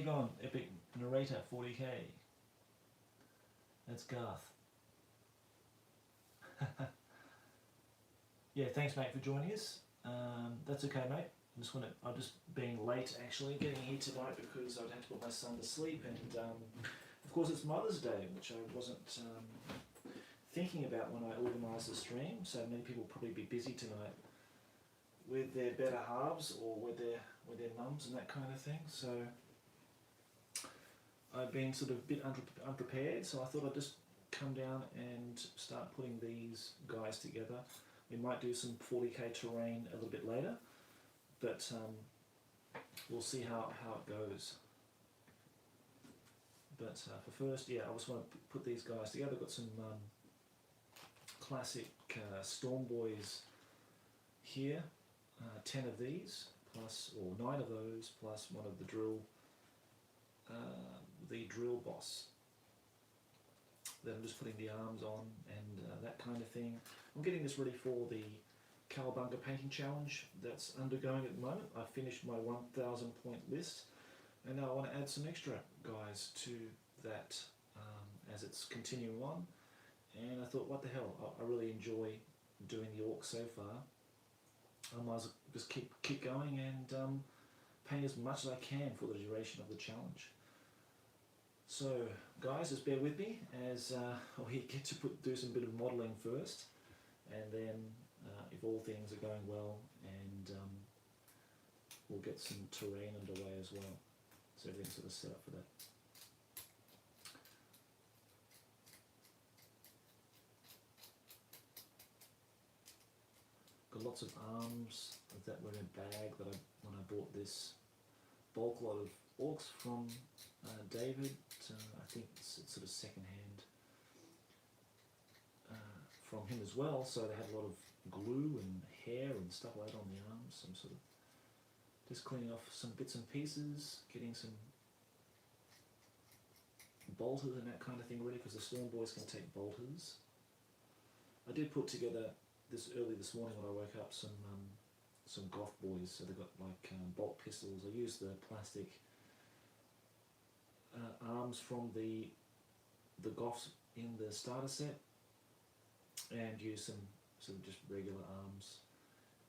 going, Epic Narrator 40k? That's Garth. Yeah, thanks mate for joining us. That's okay mate. I'm just being late actually getting here tonight because I'd had to put my son to sleep, and of course it's Mother's Day, which I wasn't thinking about when I organised the stream. So many people will probably be busy tonight with their better halves or with their mums and that kind of thing. So I've been sort of a bit unprepared, so I thought I'd just come down and start putting these guys together. We might do some 40k terrain a little bit later, but we'll see how it goes. But for first, yeah, I just want to put these guys together. I've got some classic Storm Boys here, 10 of these, plus, or 9 of those, plus one of the drill boss. Then I'm just putting the arms on and that kind of thing. I'm getting this ready for the Cowabunga painting challenge that's undergoing at the moment. I finished my 1,000 point list, and now I want to add some extra guys to that as it's continuing on. And I thought, what the hell, I really enjoy doing the orcs so far. I might as well just keep going and paint as much as I can for the duration of the challenge. So guys, just bear with me as we get to do some bit of modelling first, and then if all things are going well, and we'll get some terrain underway as well. So everything's sort of set up for that. Got lots of arms that were in a bag that when I bought this bulk lot of orcs from David. I think it's sort of second hand from him as well, so they had a lot of glue and hair and stuff like that on the arms. I'm sort of just cleaning off some bits and pieces, getting some bolters and that kind of thing ready, because the Storm Boys can take bolters. I did put together early this morning when I woke up some Goth Boys, so they've got like bolt pistols. I used the plastic arms from the Goths in the starter set, and use some sort of just regular arms,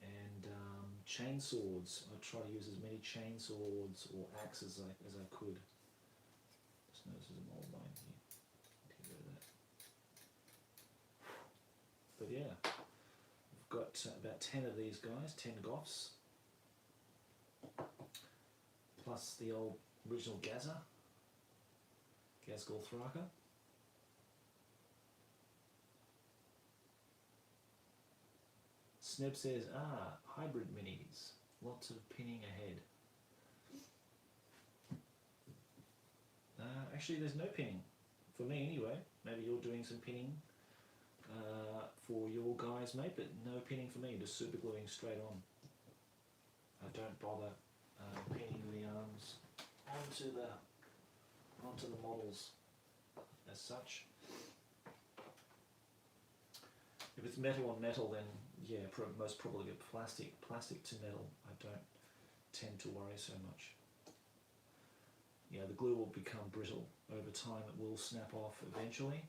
and chain swords. I try to use as many chain swords or axes as I could. Just notice there's an old line here. Get rid of that. But yeah, I've got about 10 of these guys, 10 Goths, plus the old original Gaza, Gazgul Thraka. Sneb says, hybrid minis, lots of pinning ahead. Actually, there's no pinning, for me anyway. Maybe you're doing some pinning for your guys, mate, but no pinning for me, just super gluing straight on. I don't bother pinning the arms onto the models as such. If it's metal on metal, then yeah, most probably get plastic to metal. I don't tend to worry so much. Yeah, the glue will become brittle over time. It will snap off eventually.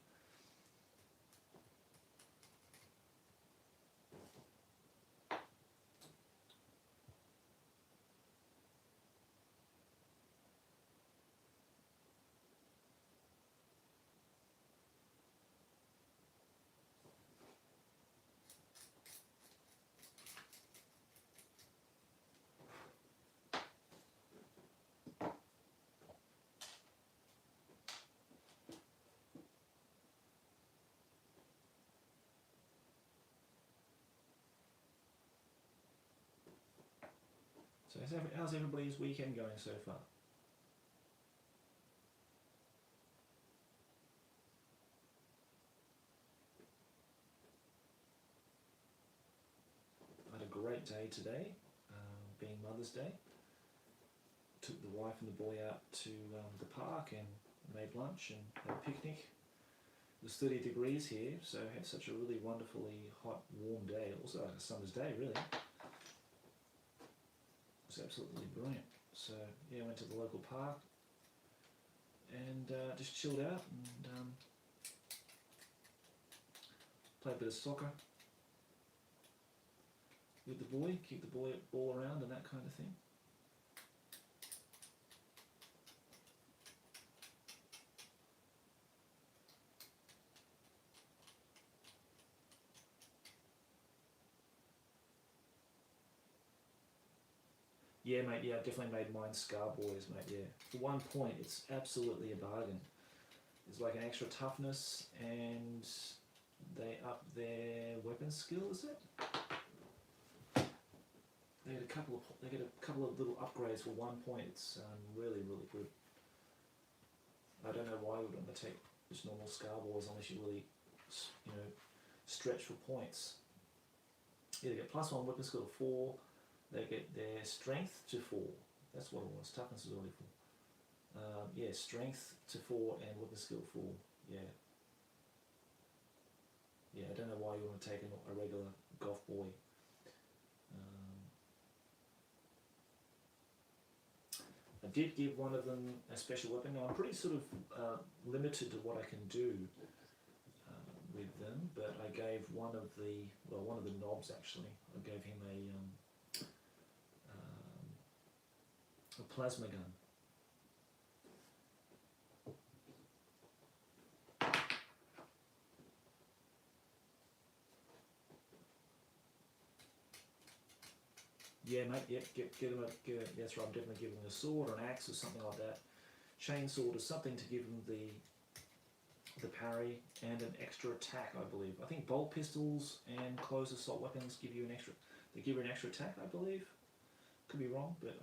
So how's everybody's weekend going so far? I had a great day today, being Mother's Day. Took the wife and the boy out to the park and made lunch and had a picnic. It was 30 degrees here, so I had such a really wonderfully hot, warm day. Also like a summer's day, really. It was absolutely brilliant. So yeah, I went to the local park, just chilled out and played a bit of soccer with the boy, kick the ball around and that kind of thing. Yeah, mate, yeah, I definitely made mine Scar Boys, mate, yeah. For 1 point, it's absolutely a bargain. There's like an extra toughness and they up their weapon skill, is it? They get a couple of little upgrades for 1 point. It's really, really good. I don't know why you would want to take just normal Scar Boys unless you really, you know, stretch for points. Yeah, they get +1 weapon skill to 4. They get their strength to 4. That's what it was. Toughness is only 4. Yeah, strength to 4 and weapon skill 4. Yeah. Yeah, I don't know why you want to take a regular golf boy. I did give one of them a special weapon. Now I'm pretty sort of limited to what I can do with them, but I gave one of the knobs actually. I gave him a plasma gun. Yeah, mate. Yep. Get him that's right. I'm definitely giving him a sword or an axe or something like that. Chainsaw or something to give him the parry and an extra attack, I believe. I think bolt pistols and closed assault weapons give you an extra. They give you an extra attack, I believe. Could be wrong, but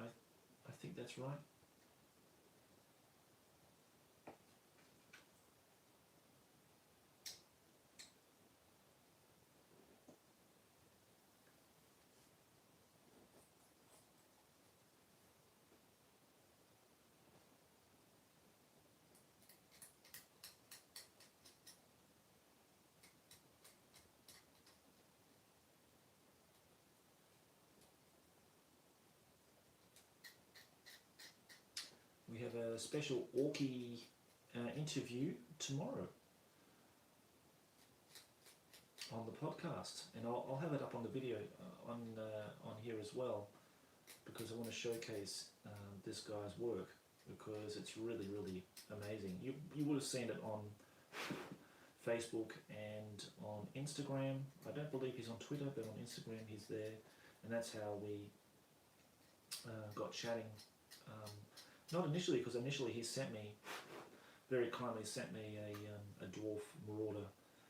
I think that's right. We have a special Orky interview tomorrow on the podcast, and I'll have it up on the video on here as well, because I want to showcase this guy's work, because it's really, really amazing. You would have seen it on Facebook and on Instagram. I don't believe he's on Twitter, but on Instagram he's there, and that's how we got chatting. Not initially, because initially he very kindly sent me a Dwarf Marauder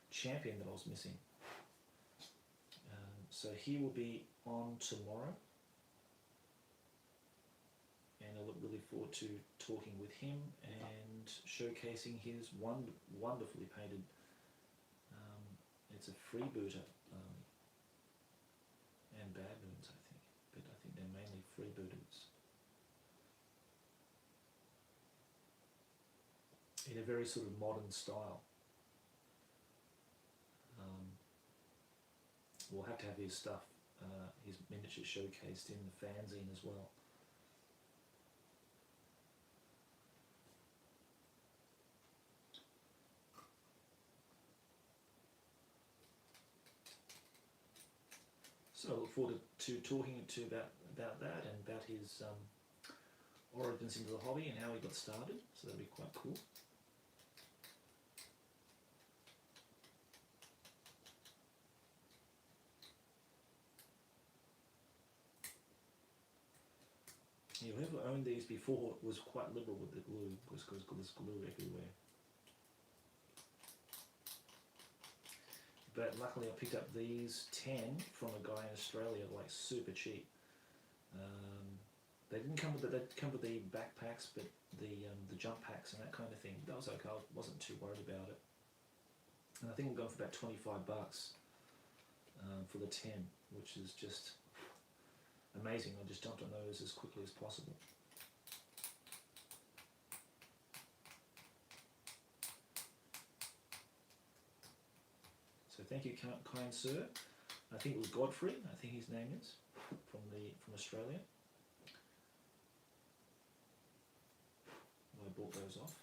champion that I was missing. So he will be on tomorrow, and I look really forward to talking with him and showcasing his wonderfully painted. It's a freebooter and baboons, I think, but I think they're mainly freebooters. In a very sort of modern style. We'll have to have his stuff, his miniatures showcased in the fanzine as well. So I look forward to talking about that and about his origins into the hobby and how he got started. So that'll be quite cool. Yeah, whoever owned these before was quite liberal with the glue, because there's glue everywhere. But luckily I picked up these 10 from a guy in Australia, like super cheap. They didn't come with the backpacks, but the jump packs and that kind of thing. That was okay. I wasn't too worried about it. And I think I'm going for about $25 for the 10, which is just amazing. I just jumped on those as quickly as possible. So thank you, kind sir. I think it was Godfrey. I think his name is from Australia. I bought those off.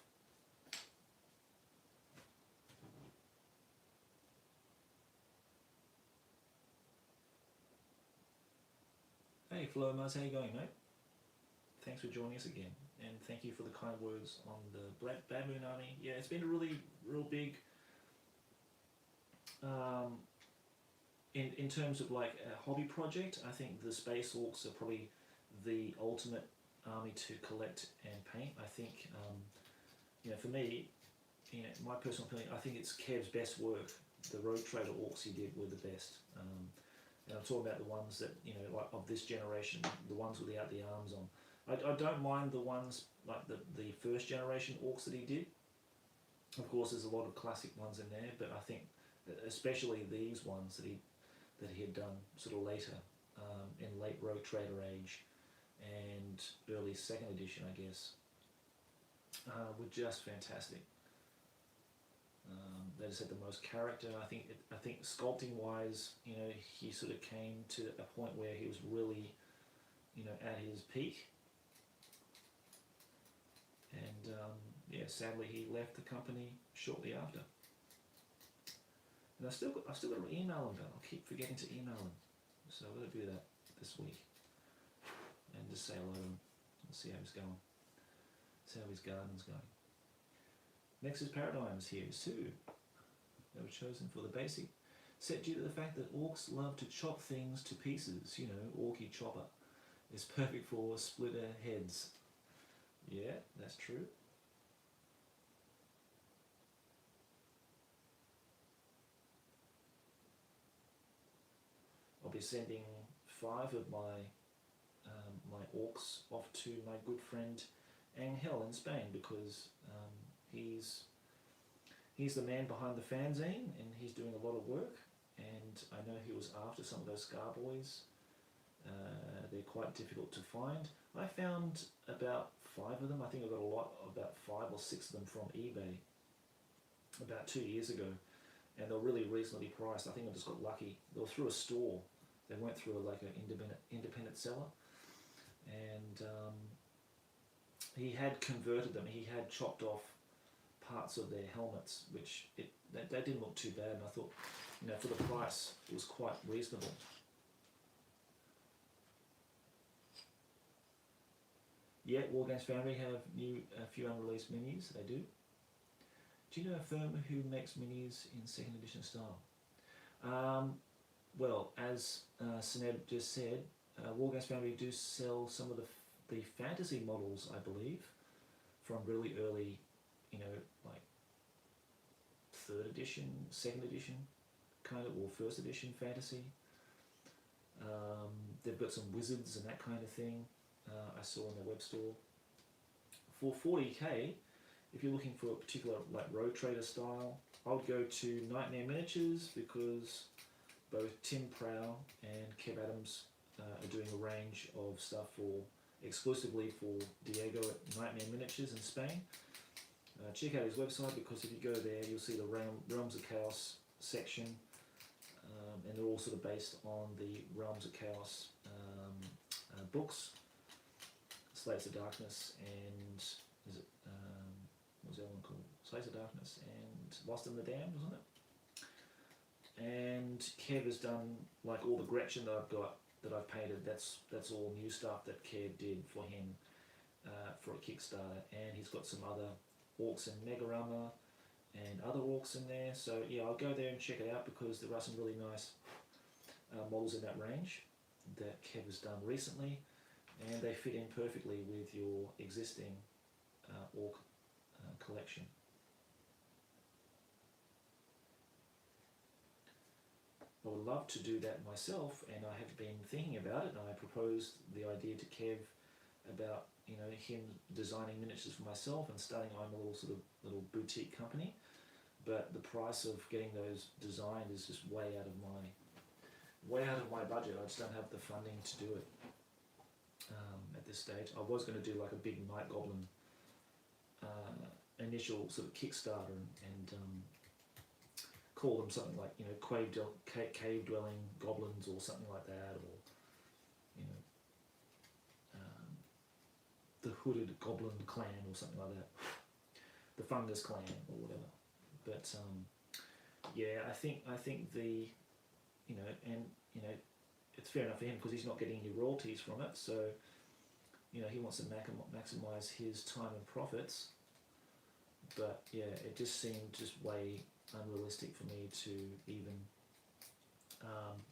Hey Flomas, how you going, mate? Thanks for joining us again, and thank you for the kind words on the Black Bad Moon Army. Yeah, it's been a real big, in terms of like a hobby project. I think the Space Orcs are probably the ultimate army to collect and paint. I think, for me, my personal opinion, I think it's Kev's best work. The Rogue Trader Orcs he did were the best. And I'm talking about the ones that, like of this generation, the ones without the arms on. I don't mind the ones like the first generation orcs that he did. Of course, there's a lot of classic ones in there, but I think especially these ones that he had done sort of later, in late Rogue Trader age and early second edition, I guess, were just fantastic. They just had the most character. I think sculpting wise, he sort of came to a point where he was really, at his peak. And sadly he left the company shortly after. And I still got to email him, but I'll keep forgetting to email him. So I'm going to do that this week and just say hello to him and see how he's going. See how his garden's going. Next is Paradigms here, Sue. They were chosen for the basic set due to the fact that orcs love to chop things to pieces. Orky chopper is perfect for splitter heads. Yeah, that's true. I'll be sending 5 of my orcs off to my good friend Angel in Spain because he's the man behind the fanzine and he's doing a lot of work, and I know he was after some of those Scar Boys. They're quite difficult to find. I found about 5 of them. I think I got about 5 or 6 of them from eBay about 2 years ago, and they were really reasonably priced. I think I just got lucky. They were through a store. They went through like an independent seller, and he had converted them. He had chopped off parts of their helmets, which they didn't look too bad, and I thought, for the price, it was quite reasonable. Yeah, Wargames Foundry have a few unreleased minis. They do. Do you know a firm who makes minis in second edition style? Well, as Sinead just said, Wargames Foundry do sell some of the fantasy models, I believe, from really early, like 3rd edition, 2nd edition, kind of, or 1st edition fantasy. They've got some wizards and that kind of thing. I saw in the web store. For 40k, if you're looking for a particular like Rogue Trader style, I would go to Nightmare Miniatures because both Tim Prow and Kev Adams are doing a range of stuff exclusively for Diego at Nightmare Miniatures in Spain. Check out his website because if you go there, you'll see the Realms of Chaos section, and they're all sort of based on the Realms of Chaos books. Slates of Darkness and what was the other one called? Slates of Darkness and Lost in the Damned, wasn't it? And Kev has done like all the Gretchen that I've got that I've painted. That's all new stuff that Kev did for him for a Kickstarter, and he's got some other orcs and Megarama and other orcs in there. So yeah, I'll go there and check it out because there are some really nice models in that range that Kev has done recently. And they fit in perfectly with your existing orc collection. I would love to do that myself, and I have been thinking about it, and I proposed the idea to Kev about him designing miniatures for myself and starting my own little boutique company. But the price of getting those designed is just way out of my budget. I just don't have the funding to do it. At this stage, I was going to do like a big Night Goblin initial sort of Kickstarter and call them something like cave dwelling goblins or something like that, or the hooded goblin clan or something like that, the fungus clan or whatever. But yeah, I think the it's fair enough for him because he's not getting any royalties from it. So, you know, he wants to maximise his time and profits. But yeah, it just seemed just way unrealistic for me to even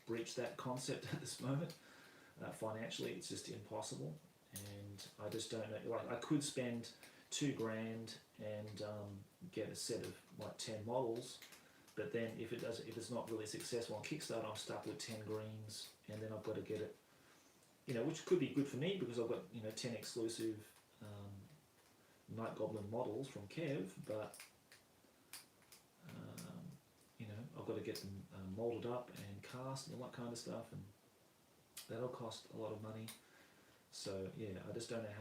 breach that concept at this moment. Financially, it's just impossible, and I just don't know. Like, I could spend $2,000 and get a set of like 10 models, but then if it's not really successful on Kickstarter, I'm stuck with 10 greens, and then I've got to get it, you know, which could be good for me because I've got, you know, 10 exclusive Night Goblin models from Kev, but you know, I've got to get them moulded up and cast and all that kind of stuff, and that'll cost a lot of money. So yeah, I just don't know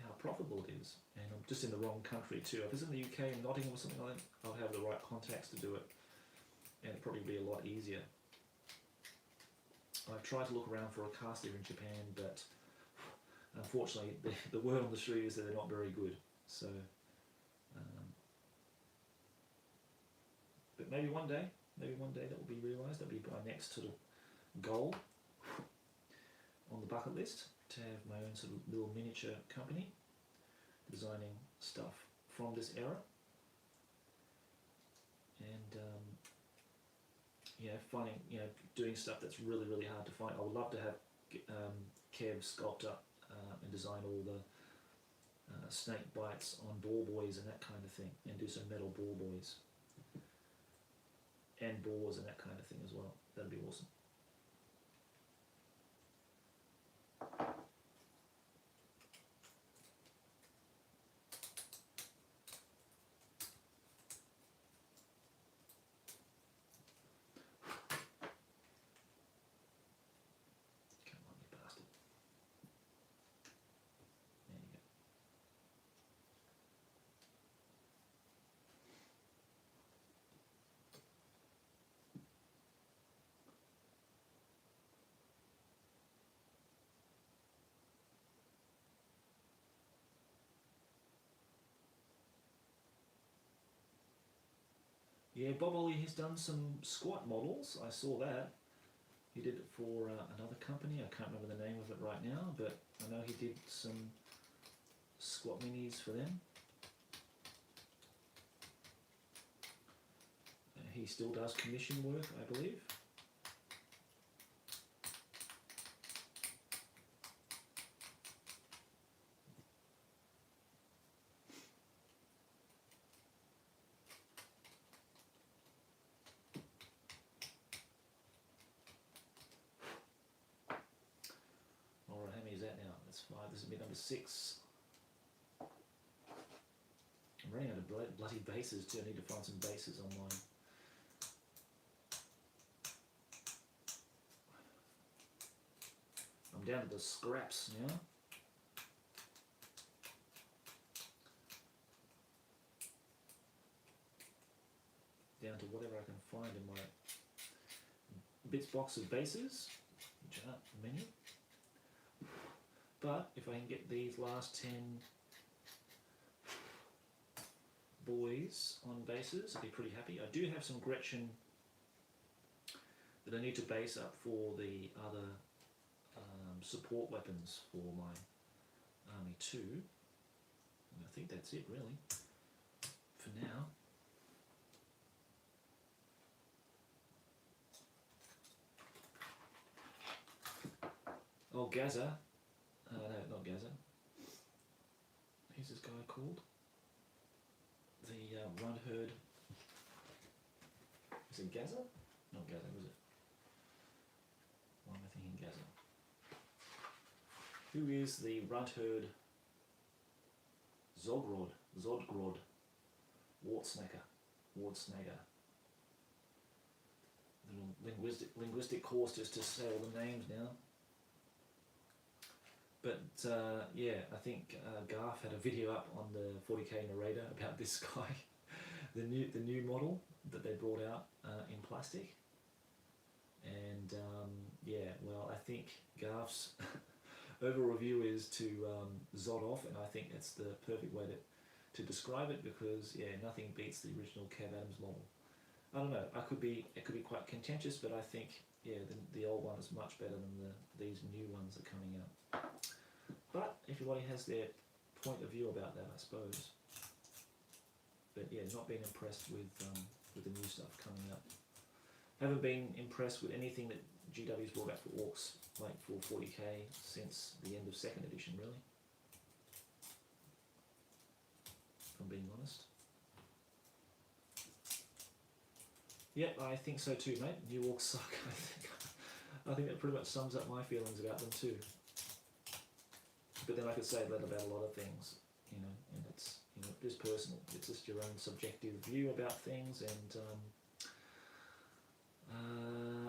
how profitable it is, and I'm just in the wrong country too. If it's in the UK and Nottingham or something like that, I'll have the right contacts to do it, and it'd probably be a lot easier. I've tried to look around for a caster in Japan, but unfortunately the word on the street is that they're not very good. So, but maybe one day that will be realised. That'll be my next sort of goal on the bucket list, to have my own sort of little miniature company designing stuff from this era, and you know, finding, you know, doing stuff that's really, really hard to find. I would love to have Kev sculpt up and design all the snake bites on ball boys and that kind of thing, and do some metal ball boys and boars and that kind of thing as well. That'd be awesome. Yeah, Bob Ollie has done some squat models. I saw that. He did it for another company. I can't remember the name of it right now, but I know he did some squat minis for them. He still does commission work, I believe. Alright, how many is that now? That's 5. This will be number 6. I'm running out of bloody bases too. I need to find some bases on mine. I'm down to the scraps now. Down to whatever I can find in my bits box of bases, which aren't many. But if I can get these last 10 boys on bases, I'll be pretty happy. I do have some Gretchen that I need to base up for the other support weapons for my Army 2. And I think that's it really, for now. Oh, Gaza. No, not Gaza. Who's this guy called? The Run Herd. Is it Gaza? Not Gaza, was it? Why am I thinking Gaza? Who is the Runt Herd Zodgrod, Wartsnacker. The linguistic course just to say all the names now. But yeah, I think Garth had a video up on the 40k narrator about this guy, the new model that they brought out in plastic. And yeah, well, I think Garth's overall review is to Zod off, and I think that's the perfect way to describe it, because yeah, nothing beats the original Kev Adams model. I don't know. It could be quite contentious, but I think yeah, the old one is much better than these new ones that are coming out. But everybody has their point of view about that, I suppose. But yeah, not been impressed with the new stuff coming up. Haven't been impressed with anything that GW's brought out for Orcs, like for 40k, since the end of 2nd edition, really. If I'm being honest. Yep, I think so too, mate. New Orcs suck, I think. I think that pretty much sums up my feelings about them too. But then I could say that about a lot of things, you know, and it's, you know, just personal. It's just your own subjective view about things, and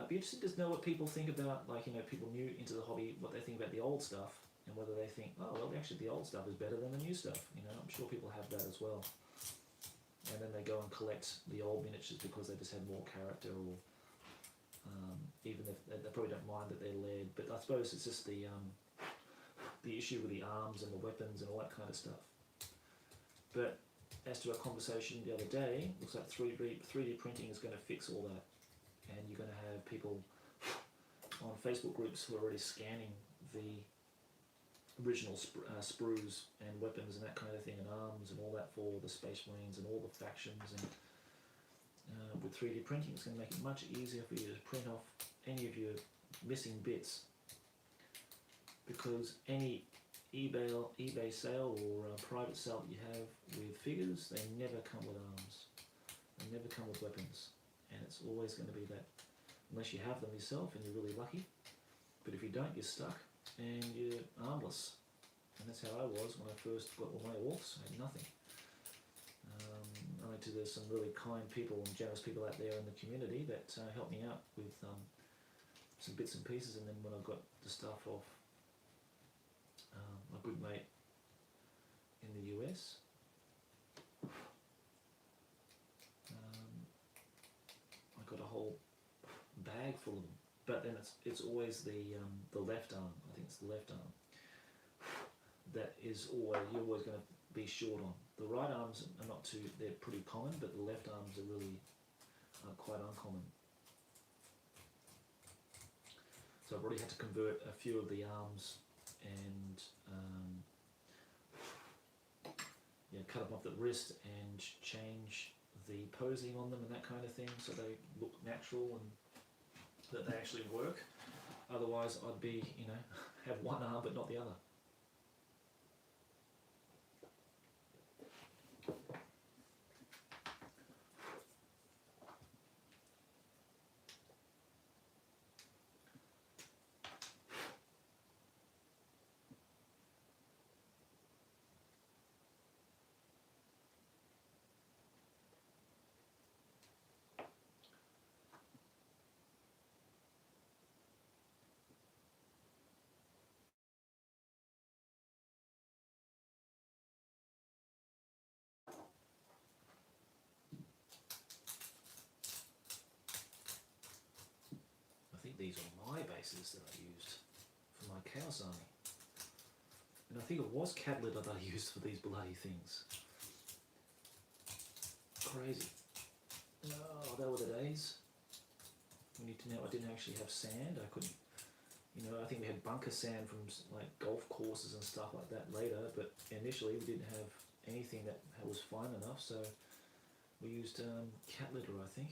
I'd be interested to know what people think about, like, you know, people new into the hobby, what they think about the old stuff, and whether they think, oh, well, actually the old stuff is better than the new stuff. You know, I'm sure people have that as well. And then they go and collect the old miniatures because they just have more character, or even if they probably don't mind that they're lead. But I suppose it's just the issue with the arms and the weapons and all that kind of stuff. But as to our conversation the other day, looks like 3D printing is going to fix all that. And you're going to have people on Facebook groups who are already scanning the original sprues and weapons and that kind of thing, and arms and all that for the Space Marines and all the factions. And with 3D printing, it's going to make it much easier for you to print off any of your missing bits, because any eBay sale or private sale that you have with figures, they never come with arms, they never come with weapons, and it's always going to be that, unless you have them yourself and you're really lucky. But if you don't, you're stuck and you're armless. And that's how I was when I first got all my Orcs. I had nothing. Only to there's some really kind people and generous people out there in the community that helped me out with some bits and pieces. And then when I got the stuff off my good mate in the US, I got a whole bag full of them. But then it's always the left arm. I think it's the left arm that is always, you're always going to be short on. The right arms are not too, they're pretty common, but the left arms are really quite uncommon. So I've already had to convert a few of the arms and cut them off the wrist and change the posing on them and that kind of thing, so they look natural and that they actually work. Otherwise I'd be, you know, have one arm but not the other. I think these are my bases that I used for my Chaos Army. And I think it was cat litter that I used for these bloody things. Crazy. Oh, they were the days. We need to know I didn't actually have sand. I couldn't, you know, I think we had bunker sand from like golf courses and stuff like that later, but initially we didn't have anything that was fine enough, so we used cat litter, I think.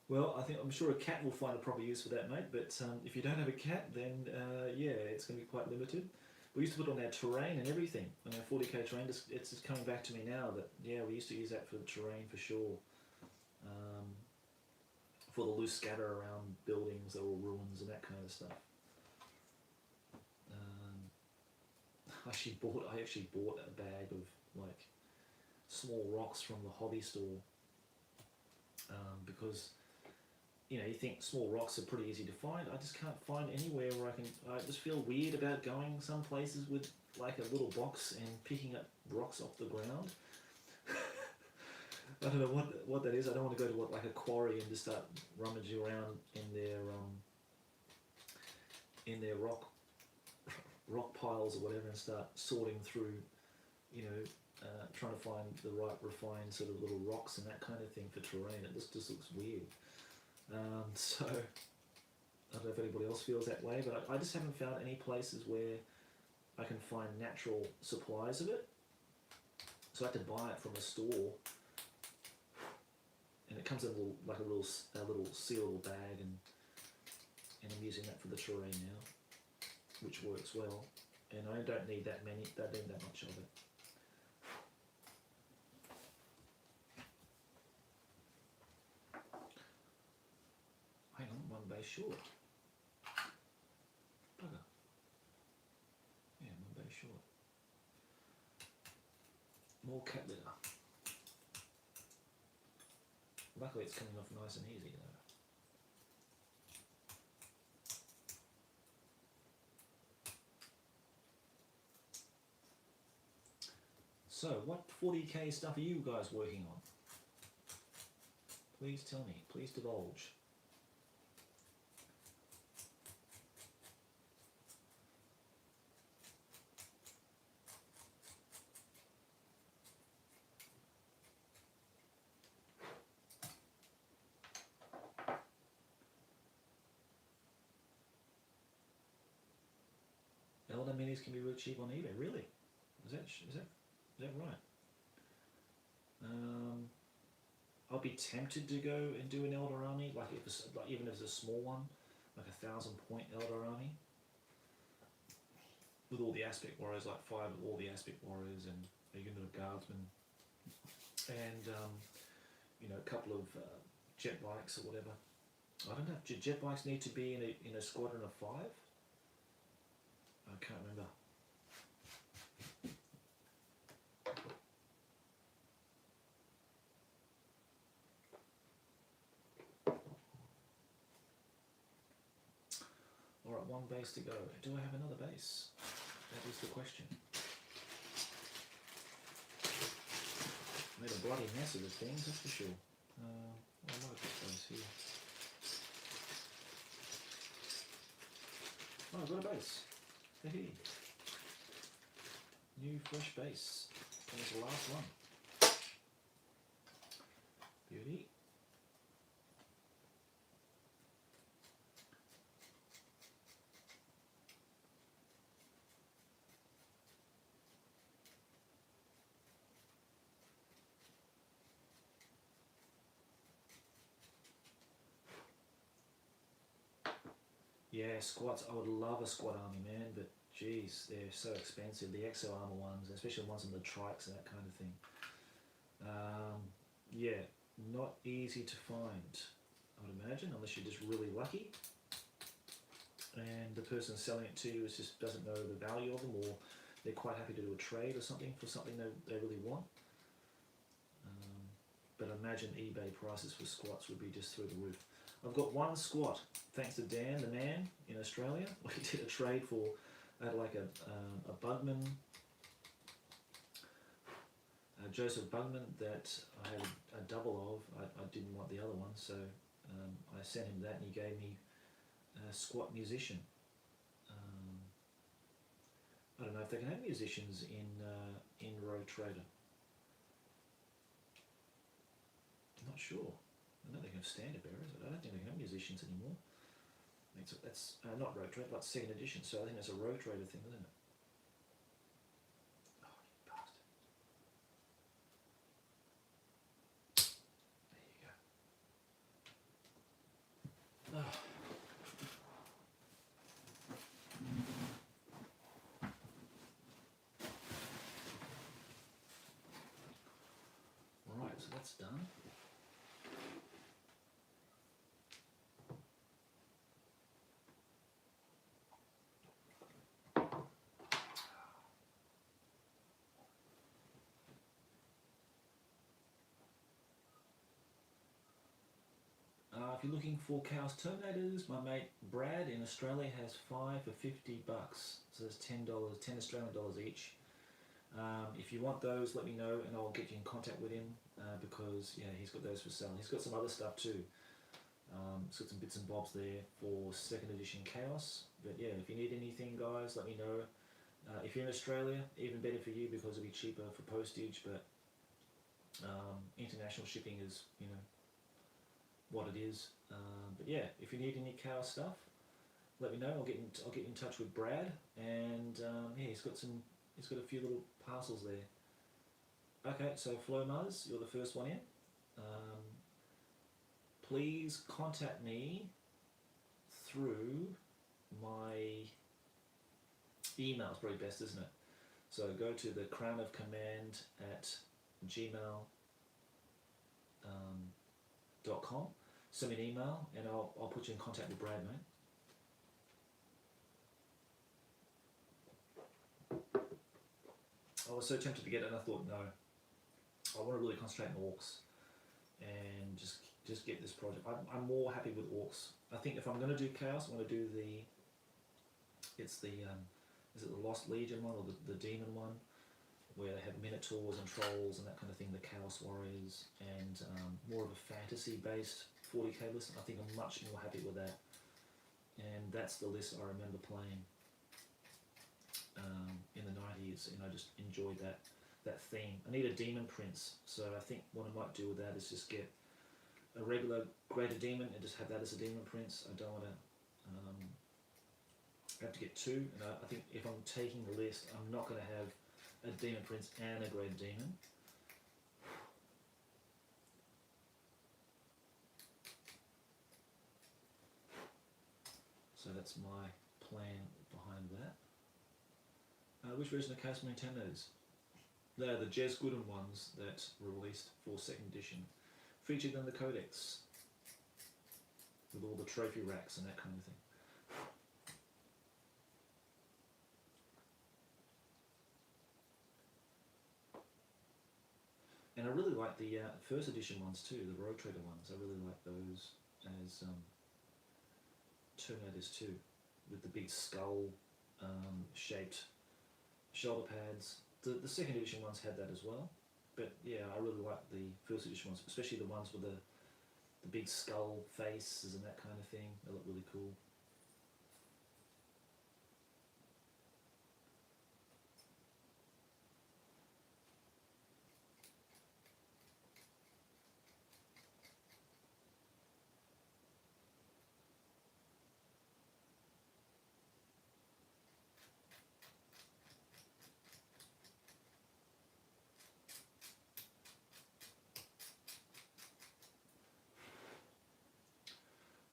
Well, I'm sure a cat will find a proper use for that, mate, but if you don't have a cat, then yeah, it's going to be quite limited. We used to put it on our terrain and everything, on our 40k terrain. It's just coming back to me now that, yeah, we used to use that for the terrain for sure. For the loose scatter around buildings that were ruins and that kind of stuff. I actually bought a bag of like small rocks from the hobby store, because you know, you think small rocks are pretty easy to find. I just can't find anywhere where I just feel weird about going some places with like a little box and picking up rocks off the ground. I don't know what that is. I don't want to go to like a quarry and just start rummaging around in their rock piles or whatever and start sorting through, you know, trying to find the right refined sort of little rocks and that kind of thing for terrain. It just looks weird. So I don't know if anybody else feels that way, but I just haven't found any places where I can find natural supplies of it. So I had to buy it from a store, and it comes in a little sealable bag, and I'm using that for the terrain now, which works well. And I don't need that much of it. Hang on, one base short. Bugger. Yeah, one base short. More cat litter. Luckily it's coming off nice and easy though. So, what 40k stuff are you guys working on? Please tell me, please divulge. Elder minis can be really cheap on eBay. Really? Is that right? I'll be tempted to go and do an Elder army, like if it's, like even if it's a small one, like 1,000-point Elder army, with all the aspect warriors, like 5 of all the aspect warriors and a unit of guardsmen, and you know, a couple of jet bikes or whatever. I don't know. Do jet bikes need to be in a squadron of 5? I can't remember. Alright, one base to go. Do I have another base? That is the question. Made a bloody mess of the things, that's for sure. I like this base here. Oh, I've got a base. Hey. New fresh base. And it's the last one. Beauty. Yeah, squats. I would love a squat army, man, but geez, they're so expensive. The exo armor ones, especially the ones in the trikes and that kind of thing. Yeah, not easy to find, I would imagine, unless you're just really lucky. And the person selling it to you just doesn't know the value of them, or they're quite happy to do a trade or something for something they really want. But I imagine eBay prices for squats would be just through the roof. I've got one squat, thanks to Dan, the man in Australia. We did a trade for, I had like a Bugman, Joseph Bugman that I had a double of. I didn't want the other one, so I sent him that, and he gave me a squat musician. I don't know if they can have musicians in Rogue Trader. I'm not sure. I know they can have standard bearers, but I don't think they can have musicians anymore. That's not Rogue Trader, but 2nd edition, so I think that's a Rogue Trader thing, isn't it? Oh, you bastard. There you go. Oh. Right, so that's done. if you're looking for Chaos Terminators, my mate Brad in Australia has 5 for $50. So there's $10, 10 Australian dollars each. If you want those, let me know and I'll get you in contact with him because yeah, he's got those for sale. He's got some other stuff too. He's got some bits and bobs there for 2nd edition Chaos. But yeah, if you need anything, guys, let me know. If you're in Australia, even better for you because it'll be cheaper for postage. But international shipping is, you know, what it is. But yeah, if you need any Chaos stuff, let me know. I'll get in touch with Brad, and yeah, he's got a few little parcels there. Okay, so Flo Muzz, you're the first one in. Please contact me through my email. It's probably best, isn't it? So go to the crownofcommand at gmail.com. Send me an email and I'll put you in contact with Brad, mate. I was so tempted to get it and I thought, no, I want to really concentrate on orcs and just get this project. I'm more happy with orcs. I think if I'm going to do Chaos, I'm going to do is it the Lost Legion one or the Demon one, where they have Minotaurs and Trolls and that kind of thing, the Chaos Warriors, and more of a fantasy-based 40k list. I think I'm much more happy with that. And that's the list I remember playing in the 90s, and I just enjoyed that theme. I need a Demon Prince, so I think what I might do with that is just get a regular Greater Demon and just have that as a Demon Prince. I don't want to have to get two, and I think if I'm taking the list, I'm not going to have a Demon Prince and a Greater Demon. So that's my plan behind that. Which version of Chaos Marine Terminators? They're the Jez Gooden ones that were released for 2nd edition. Featured in the Codex with all the trophy racks and that kind of thing. And I really like the 1st edition ones too, the Road Trader ones. I really like those as Terminators too, with the big skull shaped shoulder pads. The 2nd edition ones had that as well. But yeah, I really like the 1st edition ones, especially the ones with the big skull faces and that kind of thing. They look really cool.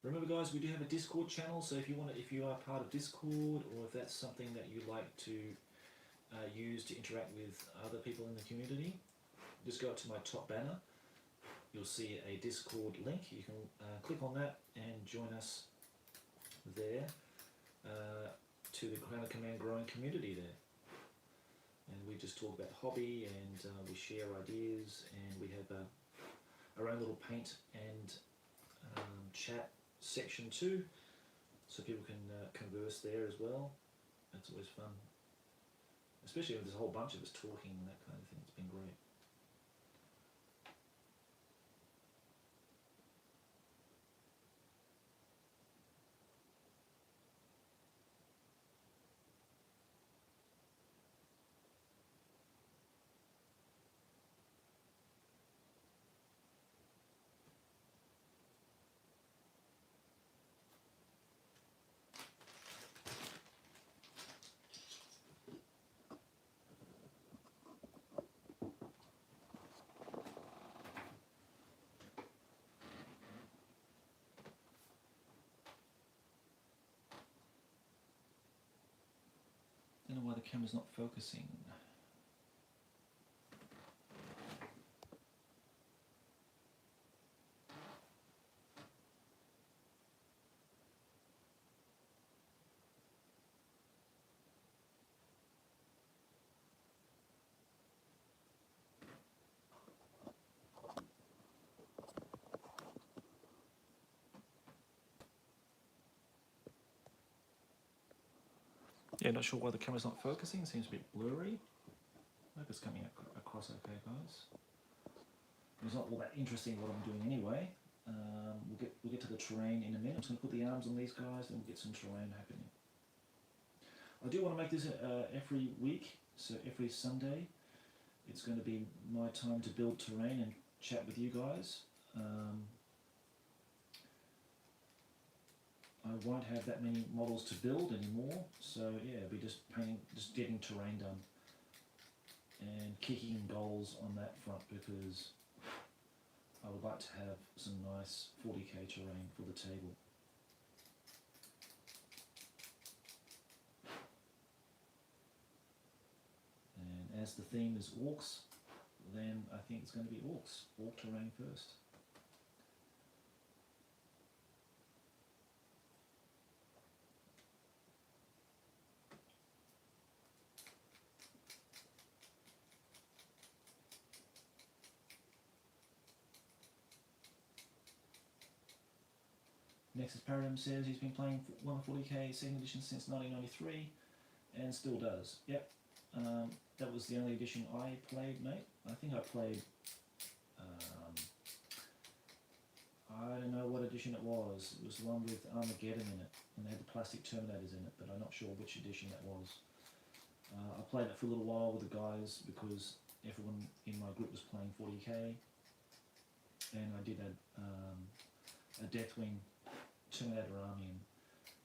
Remember, guys, we do have a Discord channel, so if you are part of Discord, or if that's something that you like to use to interact with other people in the community, just go up to my top banner. You'll see a Discord link. You can click on that and join us there to the Crown of Command growing community there. And we just talk about hobby, and we share ideas, and we have our own little paint and chat section too, so people can converse there as well. That's always fun, especially when there's a whole bunch of us talking and that kind of thing. It's been great. I don't know why the camera's not focusing. Yeah, not sure why the camera's not focusing. Seems a bit blurry. I hope it's coming across okay, guys. It's not all that interesting what I'm doing anyway. We'll get to the terrain in a minute. I'm just going to put the arms on these guys, and we'll get some terrain happening. I do want to make this every week, so every Sunday. It's going to be my time to build terrain and chat with you guys. I won't have that many models to build anymore, so yeah, it'll be just getting terrain done and kicking goals on that front, because I would like to have some nice 40k terrain for the table. And as the theme is orcs, then I think it's going to be orcs, orc terrain first. Nexus Paradigm says he's been playing 140k 2nd edition since 1993 and still does. Yep, that was the only edition I played, mate. I think I played, I don't know what edition it was. It was the one with Armageddon in it, and they had the plastic Terminators in it, but I'm not sure which edition that was. I played it for a little while with the guys because everyone in my group was playing 40k, and I did a Deathwing Terminator army and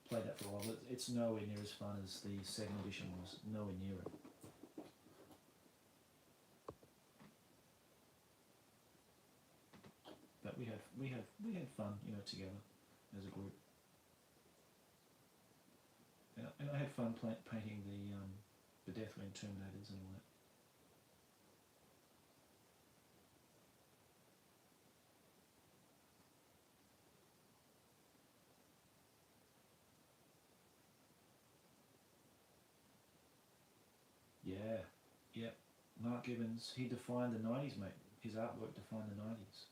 played that for a while, but it's nowhere near as fun as the 2nd edition was, nowhere near it. But we had fun, you know, together as a group. And I had fun painting the Deathwing Terminators and all that. Yeah. Mark Gibbons, he defined the 90s, mate. His artwork defined the 90s.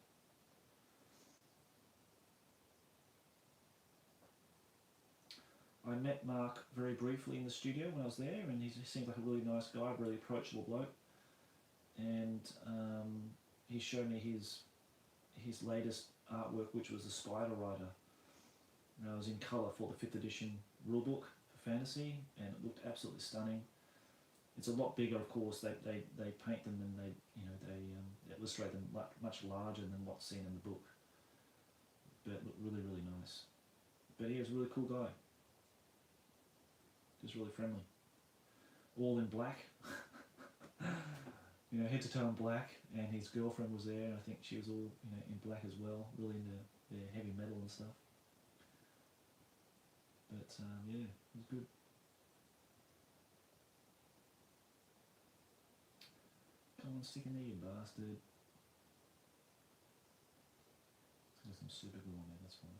I met Mark very briefly in the studio when I was there, and he seemed like a really nice guy, really approachable bloke. And he showed me his latest artwork, which was the Spider Rider. And I was in colour for the 5th edition rulebook for fantasy, and it looked absolutely stunning. It's a lot bigger, of course. They paint them and they illustrate them much larger than what's seen in the book. But it looked really, really nice. But he was a really cool guy. Just really friendly. All in black. You know, head to toe in black, and his girlfriend was there, and I think she was all, you know, in black as well, really into their heavy metal and stuff. But yeah, it was good. Come on, stick in there, you bastard. There's some super glue on there, that's fine.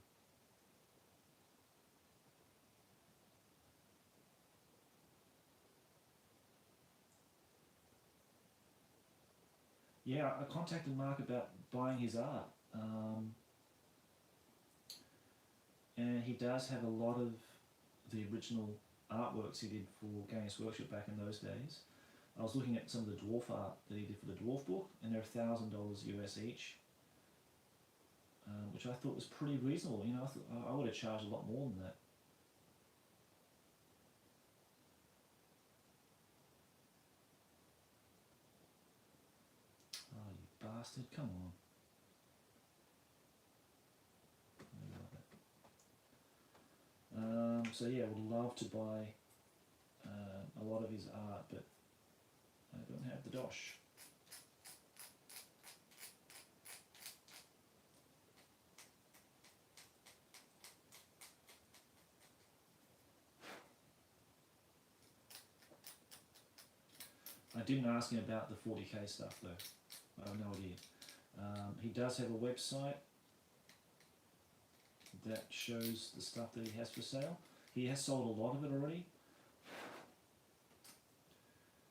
Yeah, I contacted Mark about buying his art. And he does have a lot of the original artworks he did for Games Workshop back in those days. I was looking at some of the dwarf art that he did for the dwarf book, and they're $1,000 US each, which I thought was pretty reasonable. You know, I would have charged a lot more than that. Oh, you bastard, come on. So yeah, I would love to buy a lot of his art, but I don't have the dosh. I didn't ask him about the 40k stuff though. I have no idea. He does have a website that shows the stuff that he has for sale. He has sold a lot of it already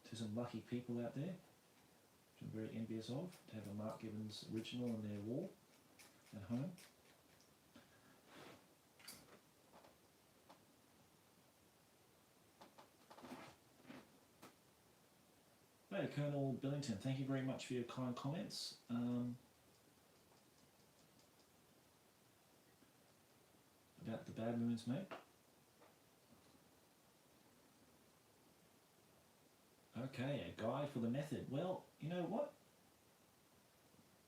to some lucky people out there, which I'm very envious of, to have a Mark Gibbons original on their wall at home. Hello, Colonel Billington. Thank you very much for your kind comments. About the bad moons, mate. Okay, a guide for the method. Well, you know what?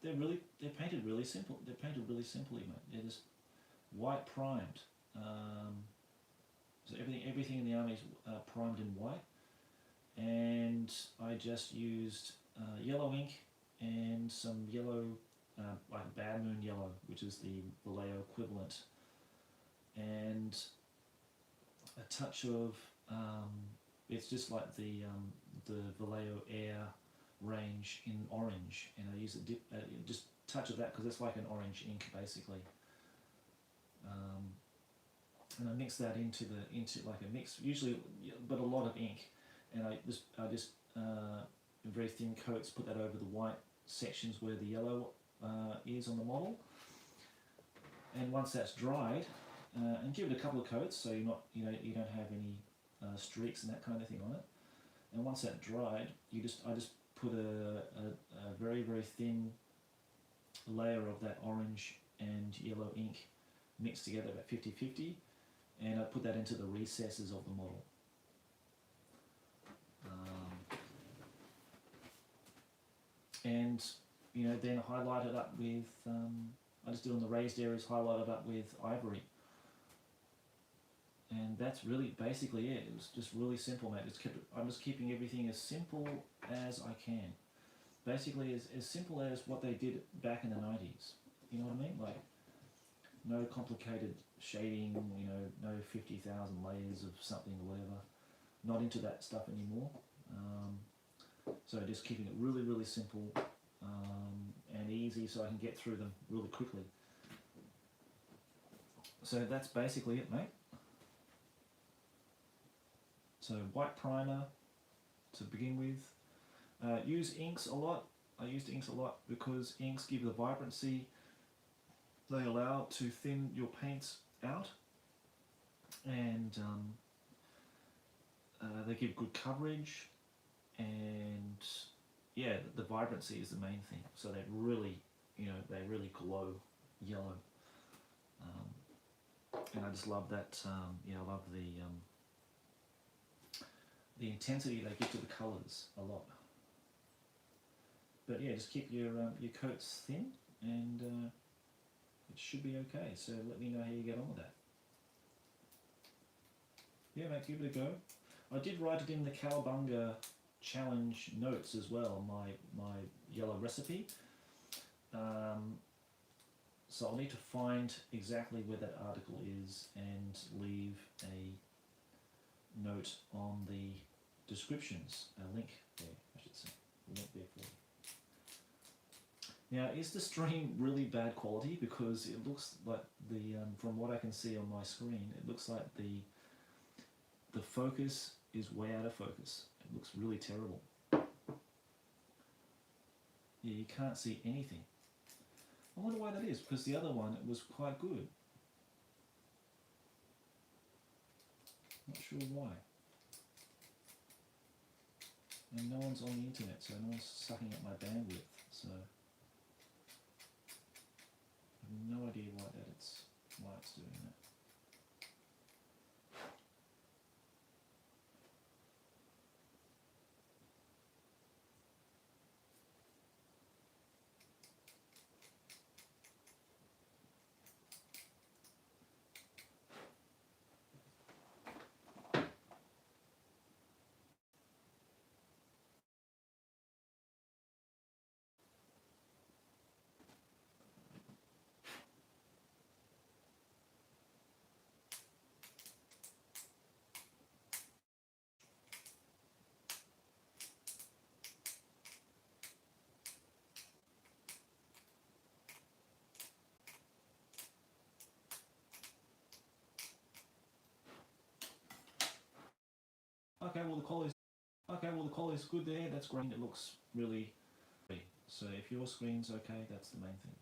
They're painted really simple. They're painted really simply, mate. They're just white primed. So everything in the army is primed in white, and I just used yellow ink and some yellow, like bad moon yellow, which is the Vallejo equivalent, and a touch of it's just like the Vallejo Air range in orange, and I use just a touch of that because it's like an orange ink basically. And I mix that into like a mix, usually, but a lot of ink, and I just very thin coats, put that over the white sections where the yellow is on the model, and once that's dried, and give it a couple of coats so you don't have any streaks and that kind of thing on it. And once that's dried, I just put a very thin layer of that orange and yellow ink mixed together about 50-50, and I put that into the recesses of the model. And then highlight it up with, I just do on the raised areas, highlight it up with ivory. And that's really basically it. It was just really simple, mate. I'm just keeping everything as simple as I can. Basically as simple as what they did back in the 90s. You know what I mean? Like, no complicated shading, no 50,000 layers of something or whatever. Not into that stuff anymore. So just keeping it really simple and easy so I can get through them really quickly. So that's basically it, mate. So white primer to begin with. Use inks a lot. I used inks a lot because inks give the vibrancy. They allow to thin your paints out, and they give good coverage, and yeah, the vibrancy is the main thing. So they really glow yellow, and I just love that. I love the intensity they give to the colours a lot. But yeah, just keep your coats thin, and it should be okay. So let me know how you get on with that. Yeah, mate, give it a go. I did write it in the Cowabunga challenge notes as well, my yellow recipe. So I'll need to find exactly where that article is and leave a note on the descriptions, a link there, I should say, a link there for you. Now, is the stream really bad quality? Because it looks like from what I can see on my screen, it looks like the focus is way out of focus. It looks really terrible. Yeah, you can't see anything. I wonder why that is, because the other one was quite good. Not sure why. And no one's on the internet, so no one's sucking up my bandwidth, so I have no idea why it's doing that. Okay, well the quality's good there. That's great. It looks really. So if your screen's okay, that's the main thing.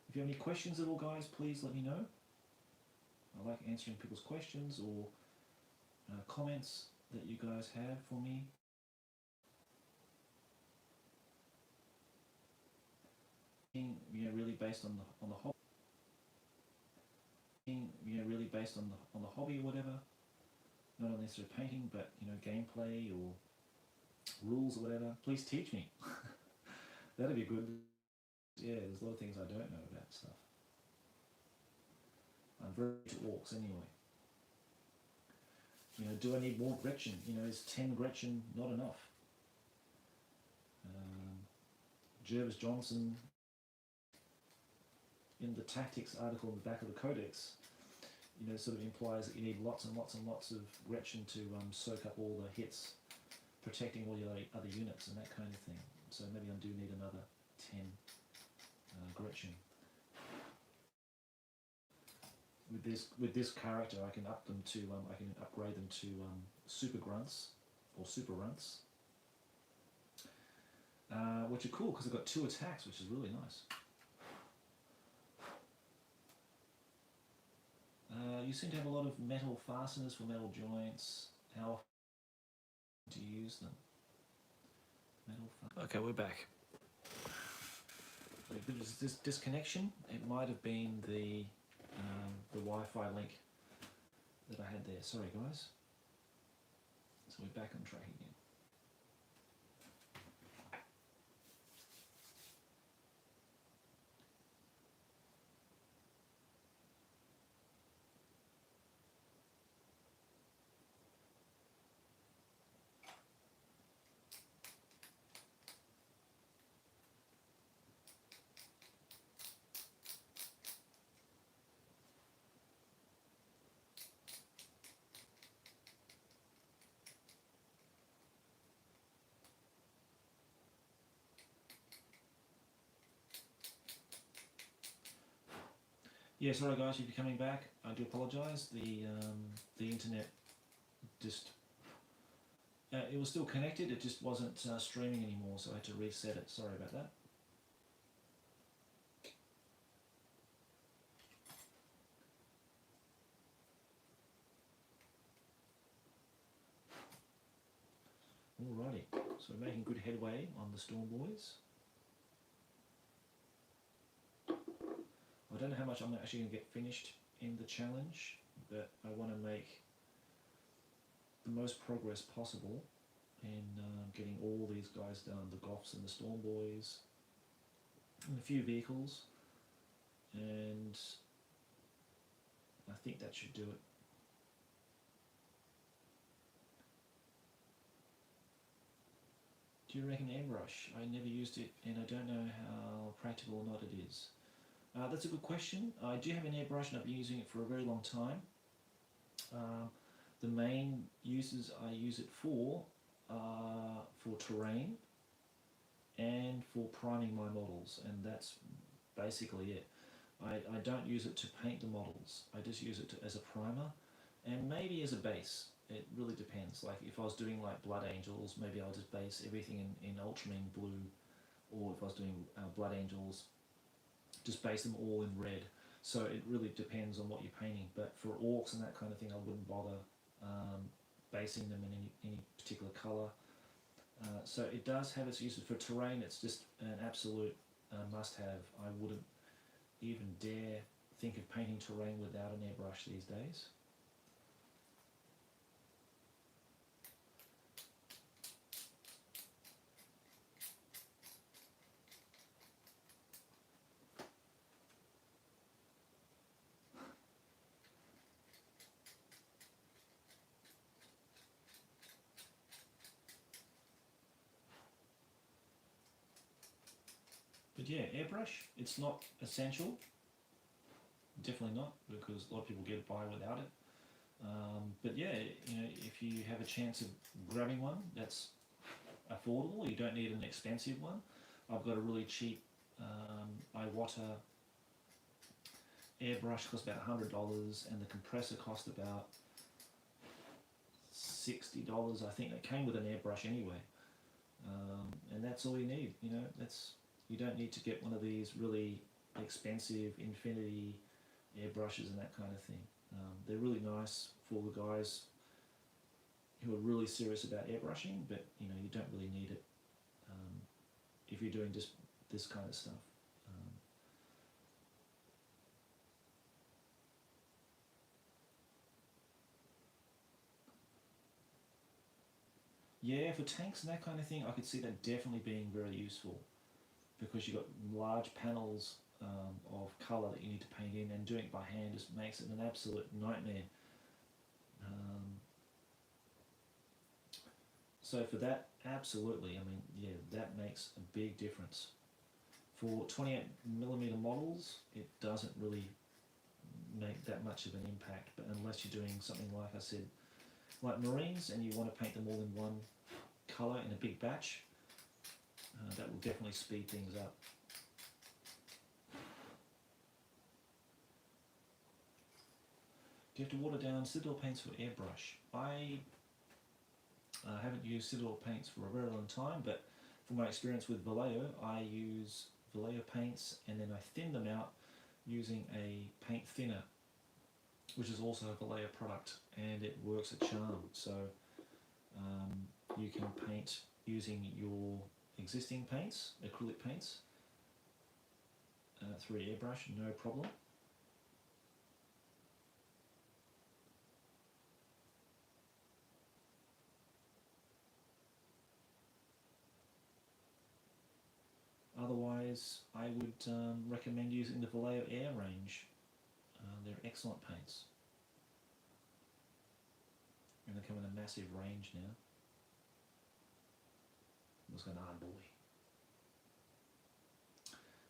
If you have any questions at all, guys, please let me know. I like answering people's questions or comments that you guys have for me. Really based on the hobby. Really based on the hobby or whatever. Not necessarily painting, but gameplay or rules or whatever. Please teach me. That'd be good. Yeah, there's a lot of things I don't know about stuff. I'm very into orcs anyway. Do I need more Gretchen? Is 10 Gretchen not enough? Jervis Johnson, in the tactics article in the back of the codex, sort of implies that you need lots and lots and lots of Gretchen to soak up all the hits, protecting all your other units and that kind of thing. So maybe I do need another 10 Gretchen. With this character, I can up them to I can upgrade them to super grunts or super runts, which are cool because I've got 2 attacks, which is really nice. You seem to have a lot of metal fasteners for metal joints. How often do you use them? Okay, we're back. There's this disconnection. It might have been the Wi-Fi link that I had there. Sorry guys. So we're back on track again. Yeah, sorry guys, if you're coming back, I do apologise. The internet just it was still connected. It just wasn't streaming anymore, so I had to reset it. Sorry about that. Alrighty, so we're making good headway on the Storm Boys. I don't know how much I'm actually going to get finished in the challenge, but I want to make the most progress possible in getting all these guys done, the Goths and the Storm Boys, and a few vehicles, and I think that should do it. Do you reckon airbrush? I never used it and I don't know how practical or not it is. That's a good question. I do have an airbrush and I've been using it for a very long time. The main uses I use it for terrain and for priming my models, and that's basically it. I don't use it to paint the models, I just use it as a primer and maybe as a base. It really depends. Like if I was doing like Blood Angels, maybe I'll just base everything in ultramarine blue, or if I was doing Blood Angels, just base them all in red. So it really depends on what you're painting, but for orcs and that kind of thing I wouldn't bother basing them in any particular colour. So it does have its uses. For terrain it's just an absolute must-have. I wouldn't even dare think of painting terrain without an airbrush these days. But yeah, airbrush, it's not essential. Definitely not, because a lot of people get by without it. But yeah, if you have a chance of grabbing one that's affordable, you don't need an expensive one. I've got a really cheap Iwata airbrush, cost about $100, and the compressor cost about $60. I think it came with an airbrush anyway, and that's all you need. You don't need to get one of these really expensive infinity airbrushes and that kind of thing. They're really nice for the guys who are really serious about airbrushing, but you know, you don't really need it if you're doing just this kind of stuff. Yeah, for tanks and that kind of thing, I could see that definitely being very useful, because you've got large panels of colour that you need to paint in, and doing it by hand just makes it an absolute nightmare. So for that, absolutely, I mean, yeah, that makes a big difference. For 28mm models, it doesn't really make that much of an impact, but unless you're doing something like I said, like marines, and you want to paint them all in one colour in a big batch, that will definitely speed things up. Do you have to water down Citadel paints for airbrush? I haven't used Citadel paints for a very long time, but from my experience with Vallejo, I use Vallejo paints and then I thin them out using a paint thinner, which is also a Vallejo product, and it works a charm. So you can paint using your existing paints, acrylic paints, through airbrush, no problem. Otherwise, I would recommend using the Vallejo Air range. They're excellent paints. And they come in a massive range now. I was going, ah, boy.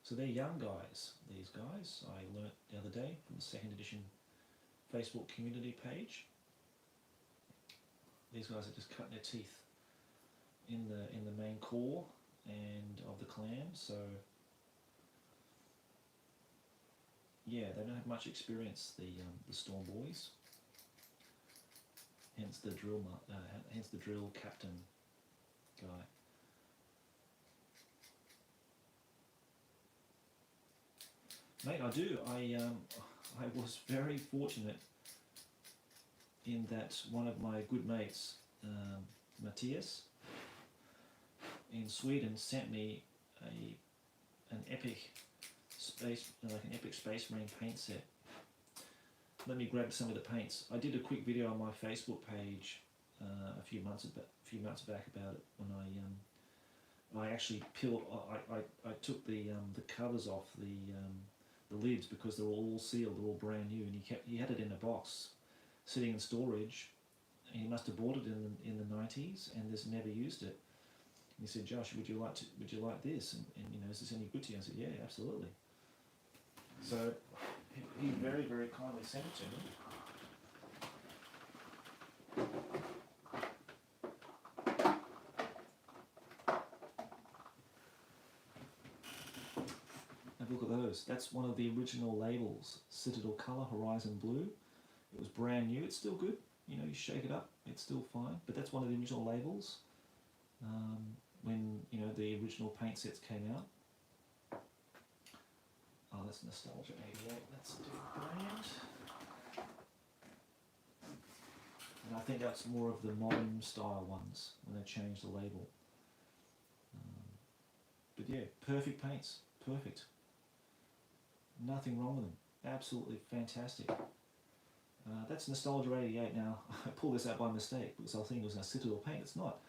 So they're young guys, these guys. I learnt the other day from the 2nd edition Facebook community page. These guys are just cutting their teeth in the main core and of the clan, so yeah, they don't have much experience, the Storm Boys. Hence the drill captain guy. Mate, I do. I was very fortunate in that one of my good mates, Matthias, in Sweden, sent me an epic Space Marine paint set. Let me grab some of the paints. I did a quick video on my Facebook page a few months back about it, when I actually peeled. I took the covers off the lids, because they're all sealed, they're all brand new, and he had it in a box sitting in storage. And he must have bought it in the 90s and just never used it. And he said, "Josh, would you like this? And you know, is this any good to you?" I said, "Yeah, absolutely." So he very, very kindly sent it to me. Have a look at those. That's one of the original labels, Citadel Colour Horizon Blue. It was brand new. It's still good. You know, you shake it up, it's still fine. But that's one of the original labels when, you know, the original paint sets came out. Oh, that's Nostalgia 88. That's a different brand. And I think that's more of the modern style ones when they changed the label. But yeah, perfect paints. Perfect. Nothing wrong with them. Absolutely fantastic. That's Nostalgia 88 now. I pulled this out by mistake because I was thinking it was a Citadel paint. It's not.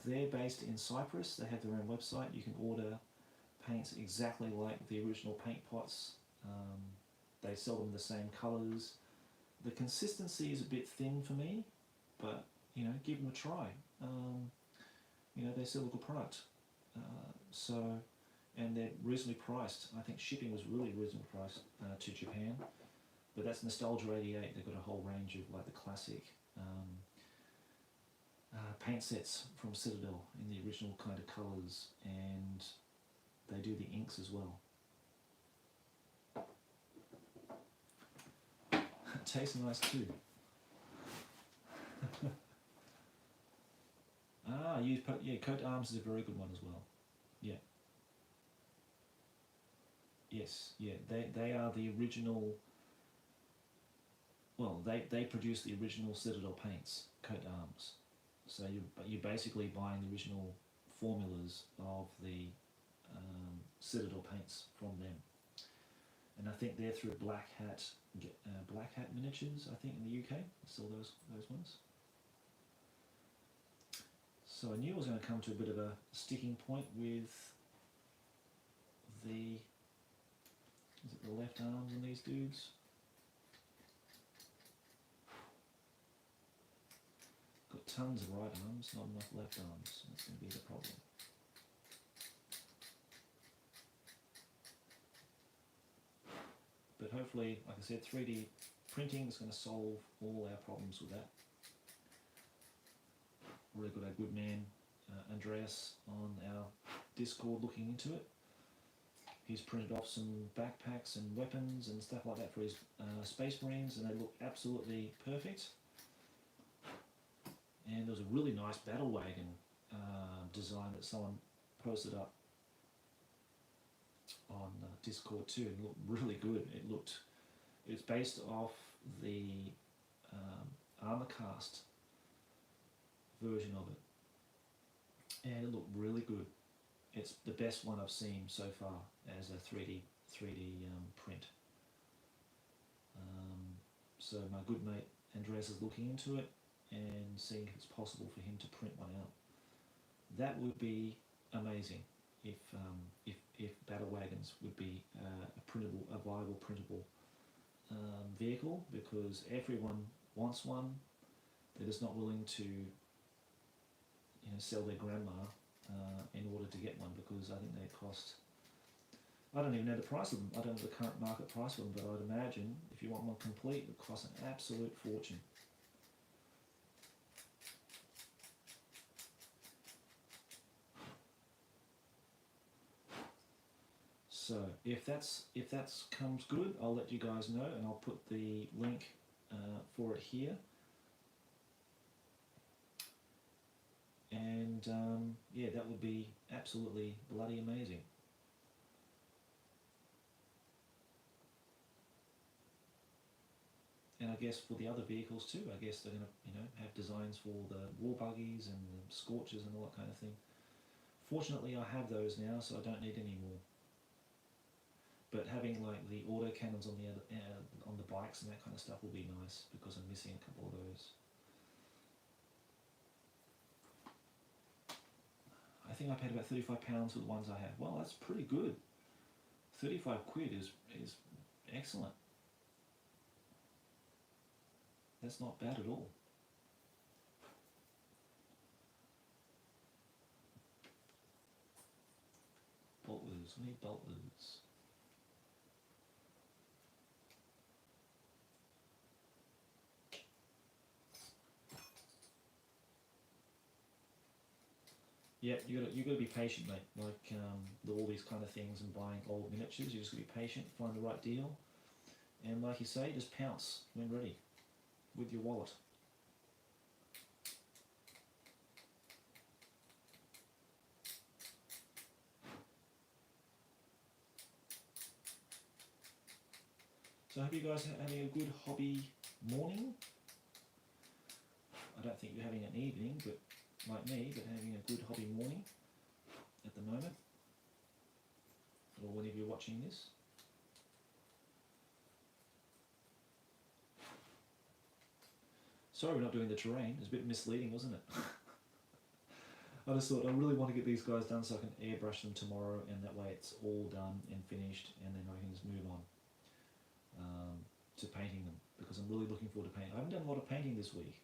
They're based in Cyprus. They have their own website. You can order paints exactly like the original paint pots. They sell them the same colours. The consistency is a bit thin for me, but you know, give them a try. You know, they sell a good product. And they're reasonably priced. I think shipping was really reasonably priced to Japan. But that's Nostalgia 88. They've got a whole range of like the classic paint sets from Citadel in the original kind of colours, and they do the inks as well. It tastes nice too. Coat Arms is a very good one as well. Yeah. Yes, yeah, they are the original well, they produce the original Citadel paints, coat arms. So you're basically buying the original formulas of the Citadel paints from them. And I think they're through Black Hat Miniatures, I think, in the UK. Still those ones. So I knew I was going to come to a bit of a sticking point with the left arms on these dudes. Got tons of right arms, not enough left arms. That's going to be the problem. But hopefully, like I said, 3D printing is going to solve all our problems with that. Really got our good man Andreas on our Discord looking into it. He's printed off some backpacks and weapons and stuff like that for his Space Marines, and they look absolutely perfect. And there was a really nice battle wagon design that someone posted up on Discord too, and it looked really good. It's based off the armor cast version of it, and it looked really good. It's the best one I've seen so far as a 3D print. So my good mate Andreas is looking into it and seeing if it's possible for him to print one out. That would be amazing if battle wagons would be a viable printable vehicle, because everyone wants one. They're just not willing to sell their grandma in order to get one, because I think they cost, I don't even know the price of them. I don't know the current market price of them, but I'd imagine if you want one complete, it costs an absolute fortune. So if that's comes good, I'll let you guys know, and I'll put the link for it here. And yeah, that would be absolutely bloody amazing. And I guess for the other vehicles too, I guess they're going to have designs for the war buggies and the Scorchers and all that kind of thing. Fortunately, I have those now, so I don't need any more. But having like the auto cannons on the bikes and that kind of stuff will be nice, because I'm missing a couple of those. I think I paid about £35 for the ones I have. Well, that's pretty good. 35 quid is excellent. That's not bad at all. Bolt loops. We need bolt loops. Yeah, you got to be patient, mate. Like all these kind of things and buying old miniatures, you just got to be patient, find the right deal, and like you say, just pounce when ready with your wallet. So I hope you guys are having a good hobby morning. I don't think you're having an evening, but like me, but having a good hobby morning at the moment, or whenever you're watching this. Sorry we're not doing the terrain. It's a bit misleading, wasn't it? I just thought I really want to get these guys done so I can airbrush them tomorrow, and that way it's all done and finished, and then I can just move on to painting them, because I'm really looking forward to painting. I haven't done a lot of painting this week.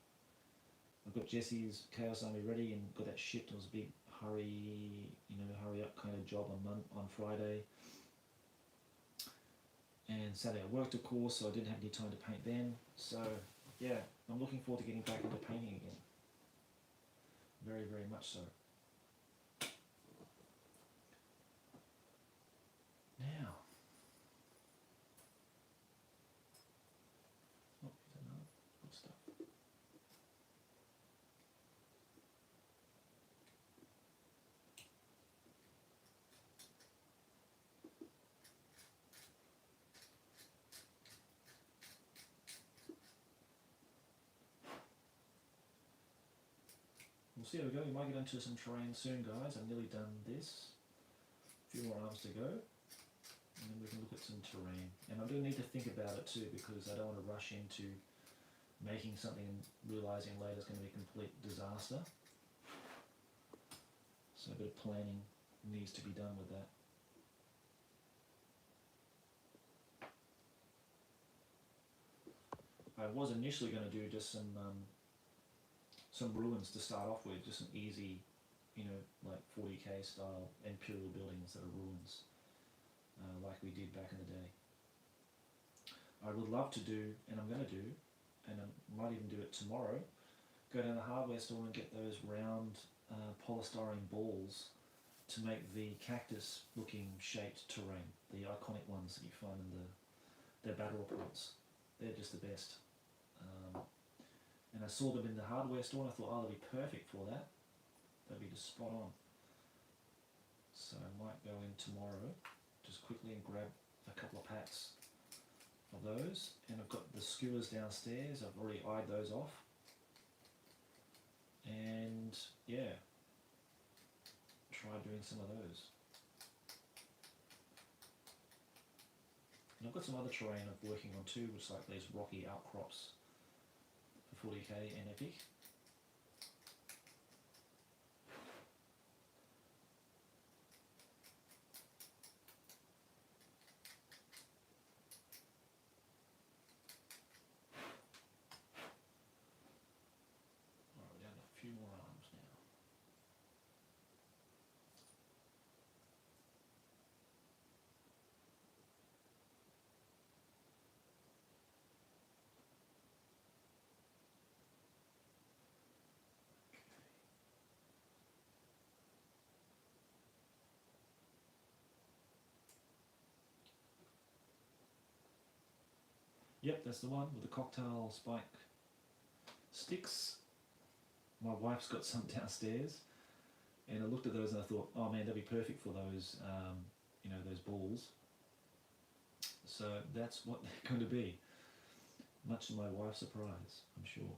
I've got Jesse's Chaos Army ready and got that shipped. It was a big hurry up kind of job on Friday. And Saturday I worked, of course, so I didn't have any time to paint then. So yeah, I'm looking forward to getting back into painting again. Very, very much so. Now, good stuff. we'll see how we go. We might get into some terrain soon, guys. I've nearly done this. A few more arms to go. And then we can look at some terrain. And I do need to think about it too, because I don't want to rush into making something and realising later it's going to be a complete disaster. So a bit of planning needs to be done with that. I was initially going to do just some ruins to start off with, just some easy, you know, like 40k style imperial buildings that are ruins, like we did back in the day. I would love to do, and I'm going to do, and I might even do it tomorrow, go down the hardware store and get those round polystyrene balls to make the cactus looking shaped terrain, the iconic ones that you find in their battle reports. They're just the best. And I saw them in the hardware store and I thought, oh, they'll be perfect for that. They'll be just spot on. So I might go in tomorrow, just quickly and grab a couple of packs of those. And I've got the skewers downstairs. I've already eyed those off. And yeah, try doing some of those. And I've got some other terrain I'm working on too, which is like these rocky outcrops for 40k and Epic. Alright, we're down to a few more arms now. Yep, that's the one with the cocktail spike sticks. My wife's got some downstairs, and I looked at those and I thought, oh man, that'd be perfect for those, you know, those balls. So that's what they're going to be. Much to my wife's surprise, I'm sure.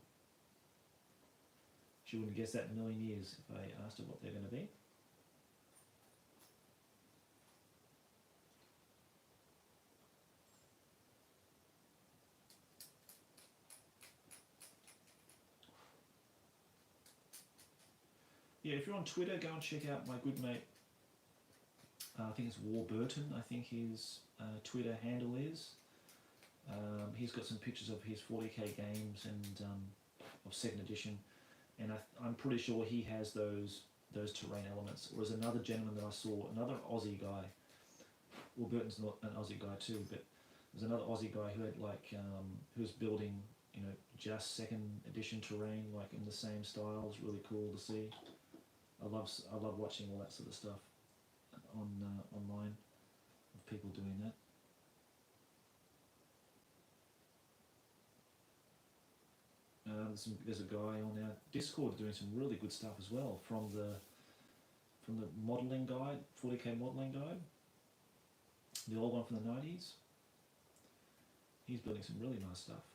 She wouldn't guess that in a million years if I asked her what they're going to be. Yeah, if you're on Twitter, go and check out my good mate, I think it's Warburton, I think his Twitter handle is. He's got some pictures of his 40k games and of 2nd edition, and I'm pretty sure he has those terrain elements. Whereas another gentleman that I saw, another Aussie guy, Warburton's not an Aussie guy too, but there's another Aussie guy who had like, who was building, you know, just 2nd edition terrain, like in the same style. It's really cool to see. I love watching all that sort of stuff on online of people doing that. There's a guy on our Discord doing some really good stuff as well from the modelling guide, 40k modelling guide, the old one from the 90s. He's building some really nice stuff.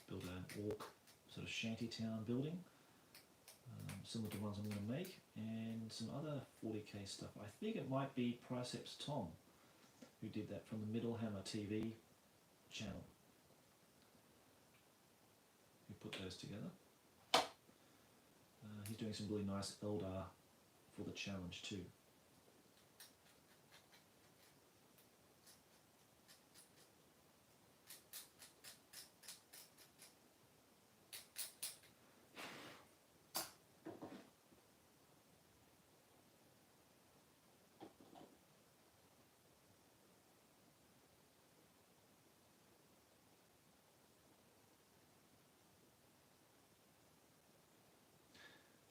Build an orc sort of shantytown building, similar to ones I'm going to make, and some other 40k stuff. I think it might be Priceps Tom who did that from the Middle Hammer TV channel, who put those together. He's doing some really nice Eldar for the challenge too.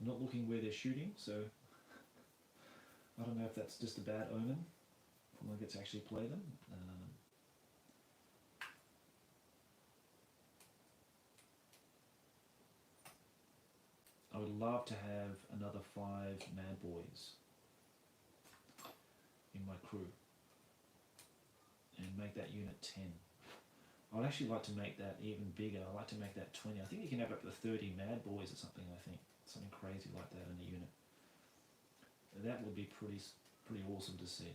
I'm not looking where they're shooting, so I don't know if that's just a bad omen when I get to actually play them. I would love to have another 5 Mad Boys in my crew and make that unit 10. I'd actually like to make that even bigger. I'd like to make that 20. I think you can have up to 30 mad boys or something, I think. Something crazy like that in a unit. That would be pretty awesome to see.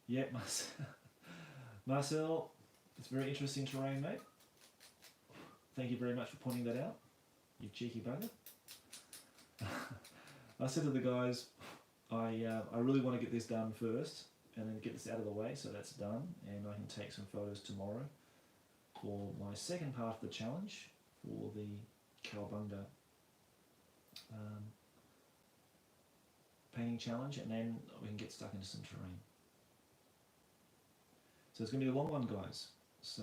Yeah, Marcel, it's very interesting terrain, mate. Thank you very much for pointing that out, you cheeky bugger. I said to the guys, I really want to get this done first and then get this out of the way, so that's done, and I can take some photos tomorrow for my second part of the challenge for the Cowabunga painting challenge, and then we can get stuck into some terrain. So it's going to be a long one, guys. So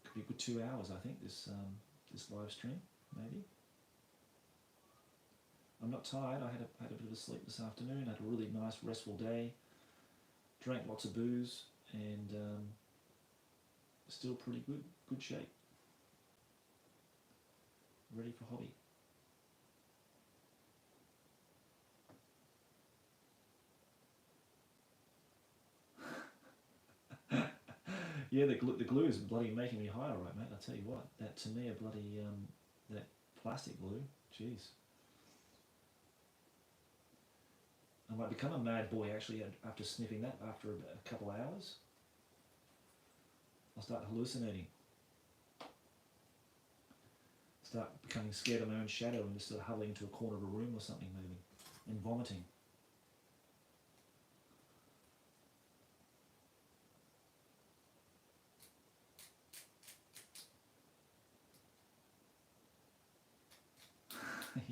could be a good 2 hours, I think, this live stream, maybe. I'm not tired. I had a bit of a sleep this afternoon. Had a really nice, restful day. Drank lots of booze, and still pretty good shape. Ready for hobby. Yeah, the glue is bloody making me higher, right, mate? I'll tell you what. That, to me, a bloody that plastic glue. Jeez. I might become a mad boy actually after sniffing that after a couple of hours. I'll start hallucinating. Start becoming scared of my own shadow and just sort of huddling into a corner of a room or something maybe, and vomiting.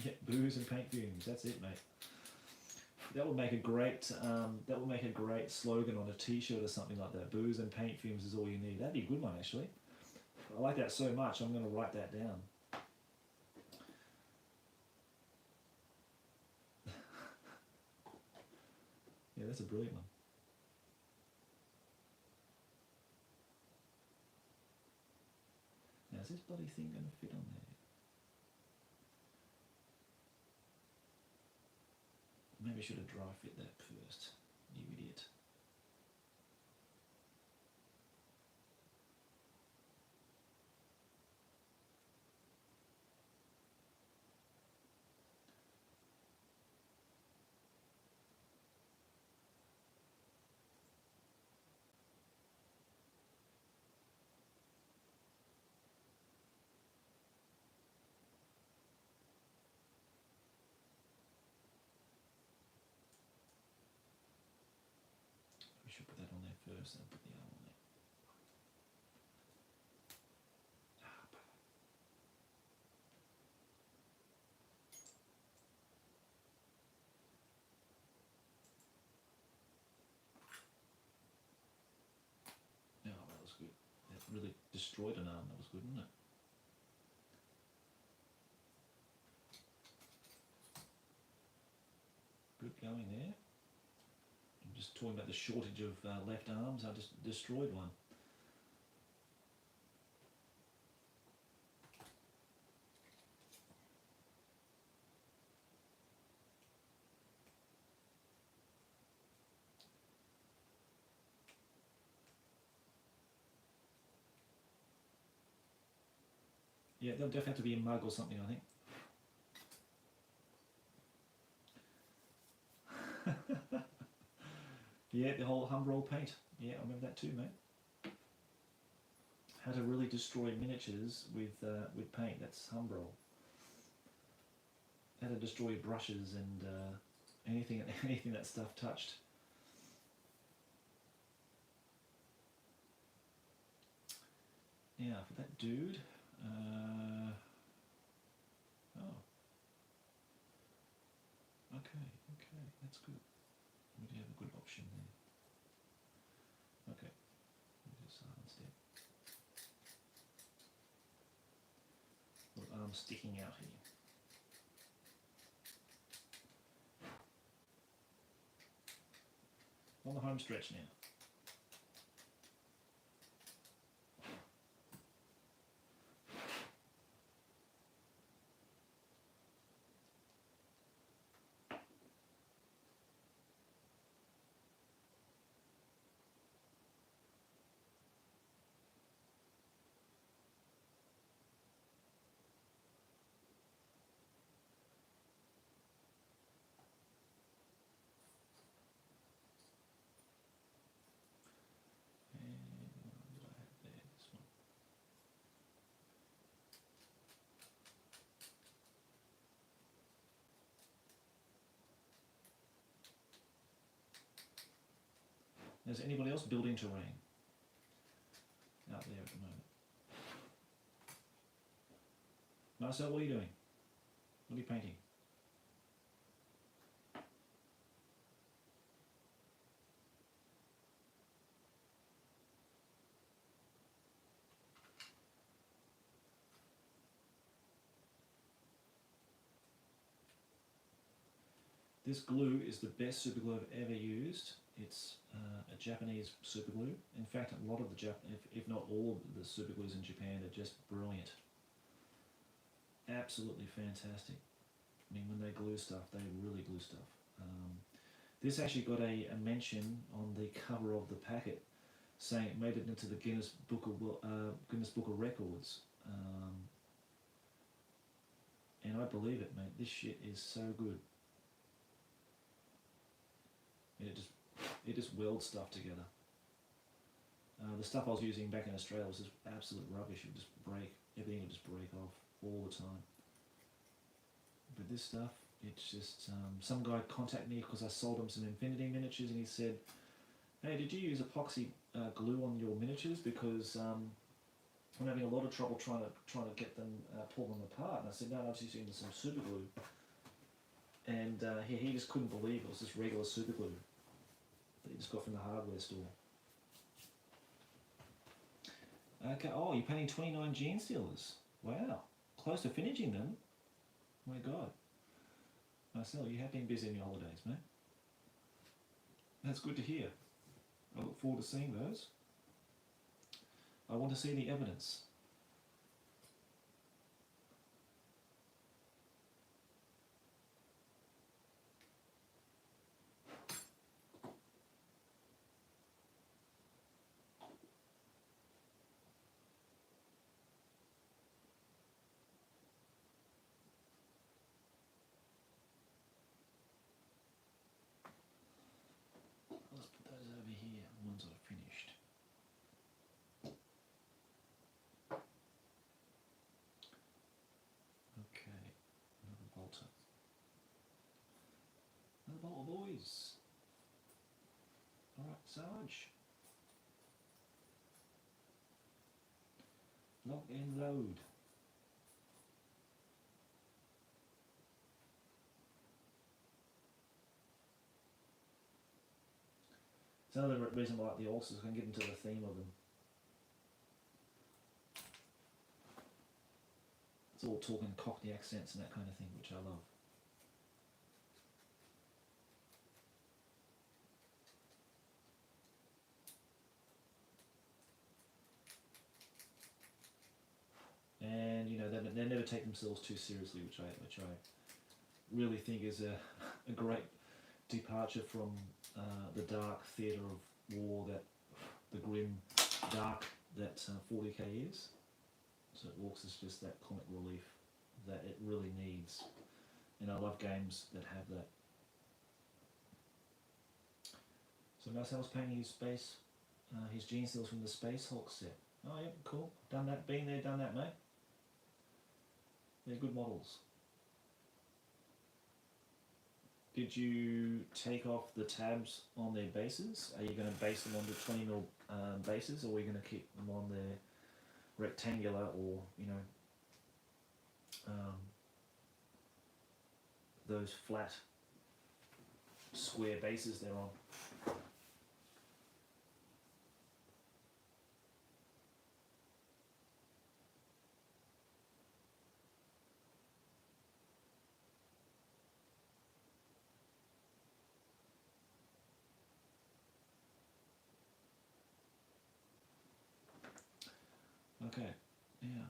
Yeah, booze and paint fumes. That's it, mate. That would make a great slogan on a T-shirt or something like that. Booze and paint fumes is all you need. That'd be a good one, actually. I like that so much. I'm going to write that down. Yeah, that's a brilliant one. Now, is this bloody thing going to fit on there? Maybe I should have dry fit that first, you idiot. We should put that on there first and put the arm on there. Oh, that was good. That really destroyed an arm. That was good, wasn't it? Good going there. I'm just talking about the shortage of left arms. I just destroyed one. Yeah, there'll definitely have to be a mug or something, I think. Yeah, the whole Humbrol paint. Yeah, I remember that too, mate. How to really destroy miniatures with paint. That's Humbrol. How to destroy brushes and anything that stuff touched. Now, for that dude, oh, okay, that's good. We do have a good option there. Okay, just silence there. Little arm sticking out here. On the home stretch now. Is anybody else building terrain out there at the moment? Marcel, what are you doing? What are you painting? This glue is the best super glue I've ever used. It's a Japanese super glue. In fact, a lot of the if not all of the super glues in Japan are just brilliant. Absolutely fantastic. I mean, when they glue stuff, they really glue stuff. This actually got a mention on the cover of the packet, saying it made it into the Guinness Book of Records. And I believe it, mate. This shit is so good. It just welds stuff together. The stuff I was using back in Australia was just absolute rubbish. It would just break. Everything would just break off all the time. But this stuff, it's just... some guy contacted me because I sold him some Infinity miniatures, and he said, hey, did you use epoxy glue on your miniatures? Because I'm having a lot of trouble trying to get them, pull them apart. And I said, no, I was just using some super glue. And he just couldn't believe it was just regular super glue that he just got from the hardware store. Okay, oh, you're painting 29 Gene Stealers. Wow, close to finishing them. My God. Marcel, you have been busy in your holidays, mate. That's good to hear. I look forward to seeing those. I want to see the evidence. Let's put those over here, the ones that are finished. Okay, another bolter. Another bolter, boys. Alright, Sarge. Lock and load. It's another reason why I like the ulcers, I can get into the theme of them. It's all talking Cockney accents and that kind of thing, which I love. And you know, they never take themselves too seriously, which I really think is a great departure from the dark theatre of war, that the grim dark that 40k is. So Orcs is just that comic relief that it really needs, and I love games that have that. So Marcel's painting his space, his Gene Stealers from the Space Hulk set. Oh yeah, cool. Done that, been there, done that, mate. They're good models. Did you take off the tabs on their bases? Are you going to base them onto 20mm bases, or are you going to keep them on their rectangular, or you know, those flat square bases they're on? Okay, yeah.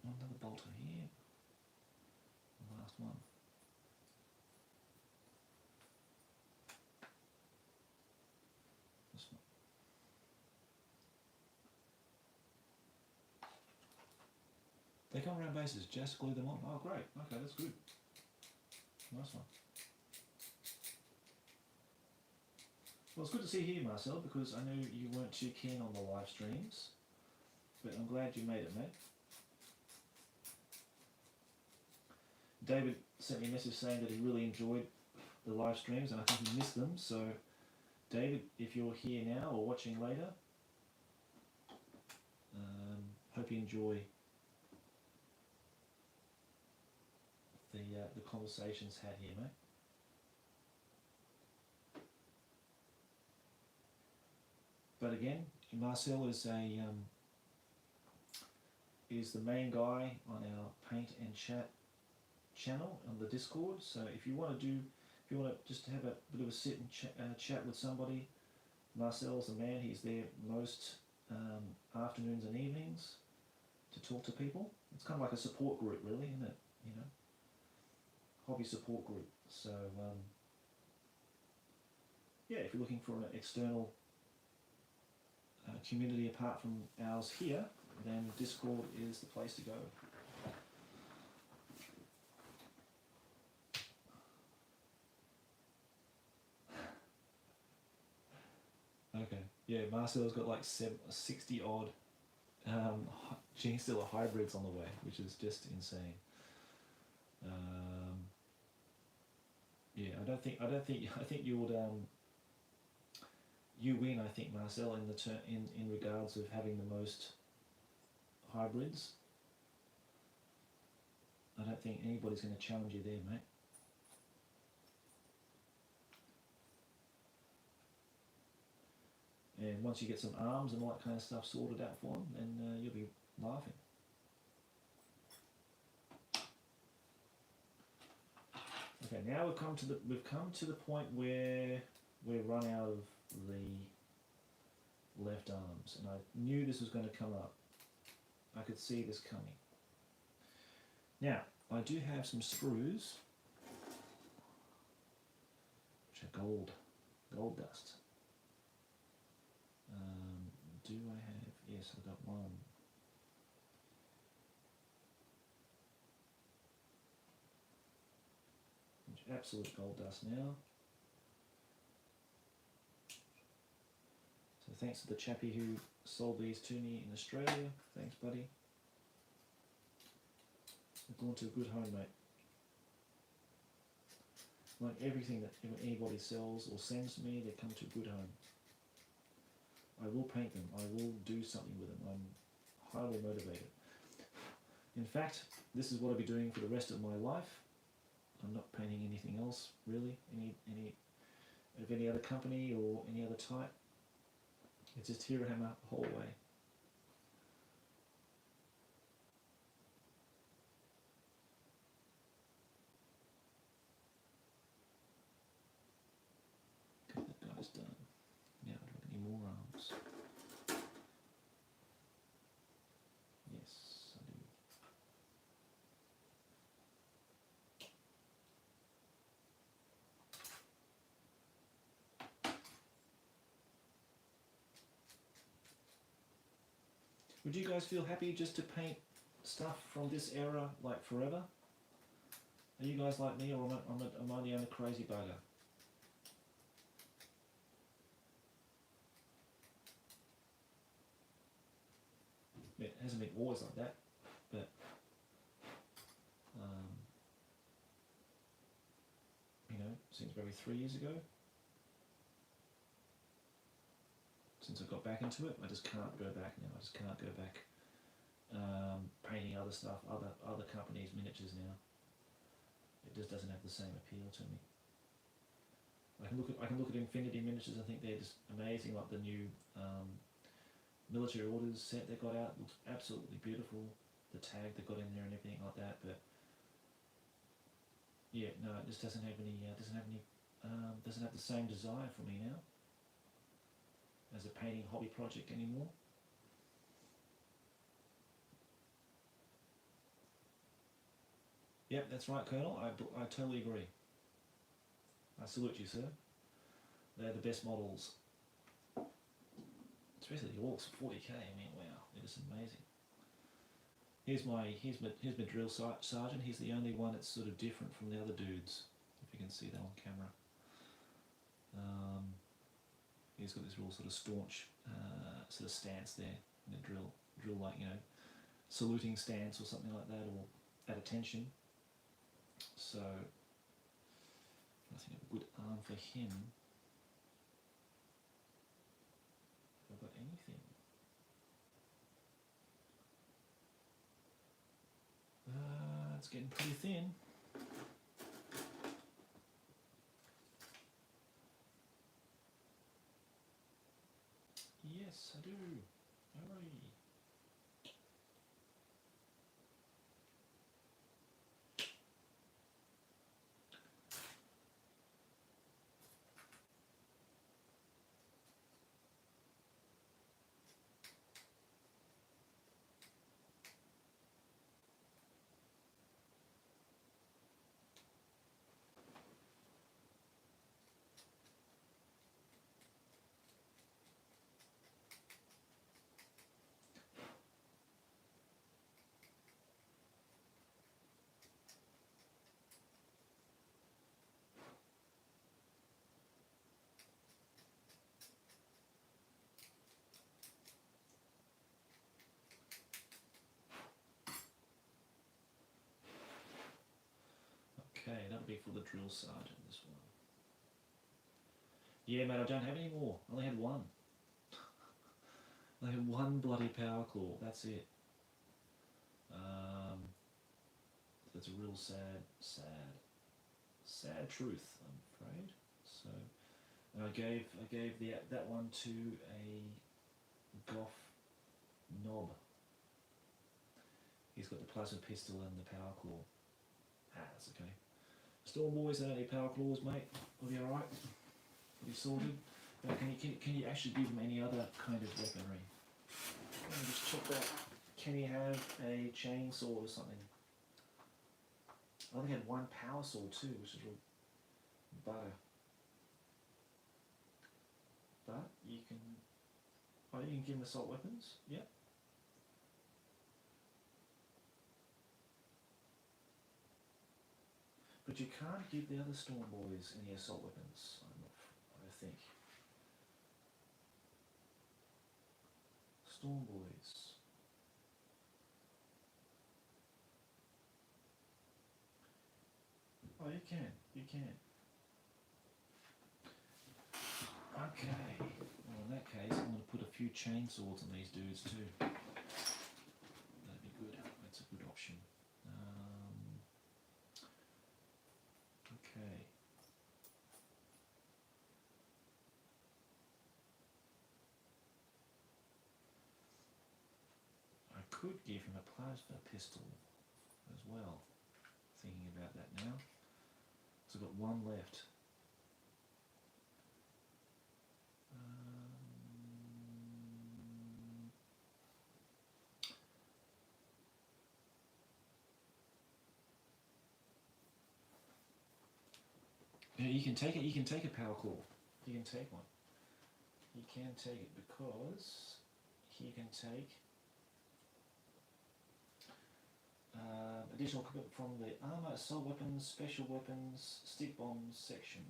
Another bolter here. The last one. This one. They come around bases, just glue them on. Oh great, okay, that's good. Nice one. Well, it's good to see you here, Marcel, because I know you weren't too keen on the live streams, but I'm glad you made it, mate. David sent me a message saying that he really enjoyed the live streams, and I think he missed them, so David, if you're here now or watching later, hope you enjoy the conversations had here, mate. But again, Marcel is the main guy on our Paint and Chat channel on the Discord. So if you want to just have a bit of a sit and chat with somebody, Marcel's the man. He's there most afternoons and evenings to talk to people. It's kind of like a support group, really, isn't it? You know, hobby support group. So yeah, if you're looking for an external community apart from ours here, then Discord is the place to go. Okay, yeah, Marcel's got like 60 odd Genestealer hybrids on the way, which is just insane. Yeah, I think you would you win. I think, Marcel, in regards of having the most hybrids. I don't think anybody's going to challenge you there, mate. And once you get some arms and all that kind of stuff sorted out for them, then you'll be laughing. Okay, now we've come to the point where we've run out of the left arms, and I knew this was going to come up. I could see this coming. Now, I do have some sprues, which are gold dust. Do I have? Yes, I've got one. Absolute gold dust now. So thanks to the chappie who sold these to me in Australia. Thanks, buddy. They've gone to a good home, mate. Like everything that anybody sells or sends me, they come to a good home. I will paint them. I will do something with them. I'm highly motivated. In fact, this is what I'll be doing for the rest of my life. I'm not painting anything else, really, any other company or any other type. It's just Hero Hammer the whole way. Okay, that guy's done. Now, do I need more arms? Yes, I do. Would you guys feel happy just to paint stuff from this era like forever? Are you guys like me, or am I the only crazy bugger? Yeah, it hasn't been always like that, but you know, since maybe 3 years ago, since I got back into it, I just can't go back now. I just can't go back painting other stuff, other companies' miniatures now. It just doesn't have the same appeal to me. I can look at Infinity miniatures. I think they're just amazing. Like the new military orders set they got out looks absolutely beautiful. The tag they got in there and everything like that. But yeah, no, it just doesn't have the same desire for me now as a painting hobby project anymore. Yep, that's right, Colonel. I totally agree. I salute you, sir. They're the best models. Especially the orcs for 40k. I mean, wow, they're just amazing. Here's my drill sergeant. He's the only one that's sort of different from the other dudes. If you can see that on camera. He's got this real sort of staunch sort of stance there in the drill like, you know, saluting stance or something like that, or at attention. So I think a good arm for him. I got anything. It's getting pretty thin. Yes, I do. Hooray. Okay, that'll be for the drill sergeant, this one. Yeah, mate, I don't have any more. I only had one. I had one bloody power claw. That's it. That's a real sad truth, I'm afraid. So I gave that one to a Goff knob. He's got the plasma pistol and the power claw. That's okay. Storm boys, they don't need power claws, mate. We'll be alright. We'll be sorted. Can you actually give him any other kind of weaponry? Let me just check that. Can he have a chainsaw or something? I only had one power saw too, which is real butter. But you can give him assault weapons. Yep. But you can't give the other Storm boys any assault weapons, I think. Storm boys. Oh, you can. Okay. Well, in that case, I'm going to put a few chainsaws on these dudes too. That'd be good. That's a good option. Okay. I could give him a plasma pistol as well. Thinking about that now. So I've got one left. You can take it. You can take a power claw. You can take one. You can take it because he can take additional equipment from the armor, assault weapons, special weapons, stick bombs section.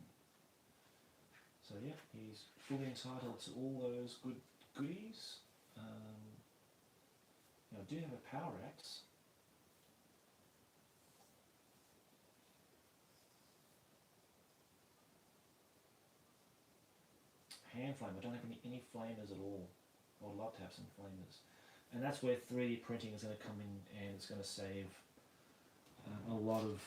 So yeah, he's fully entitled to all those goodies. I do have a power axe. Hand flame. I don't have any flamers at all. I would love to have some flamers. And that's where 3D printing is going to come in, and it's going to save a lot of,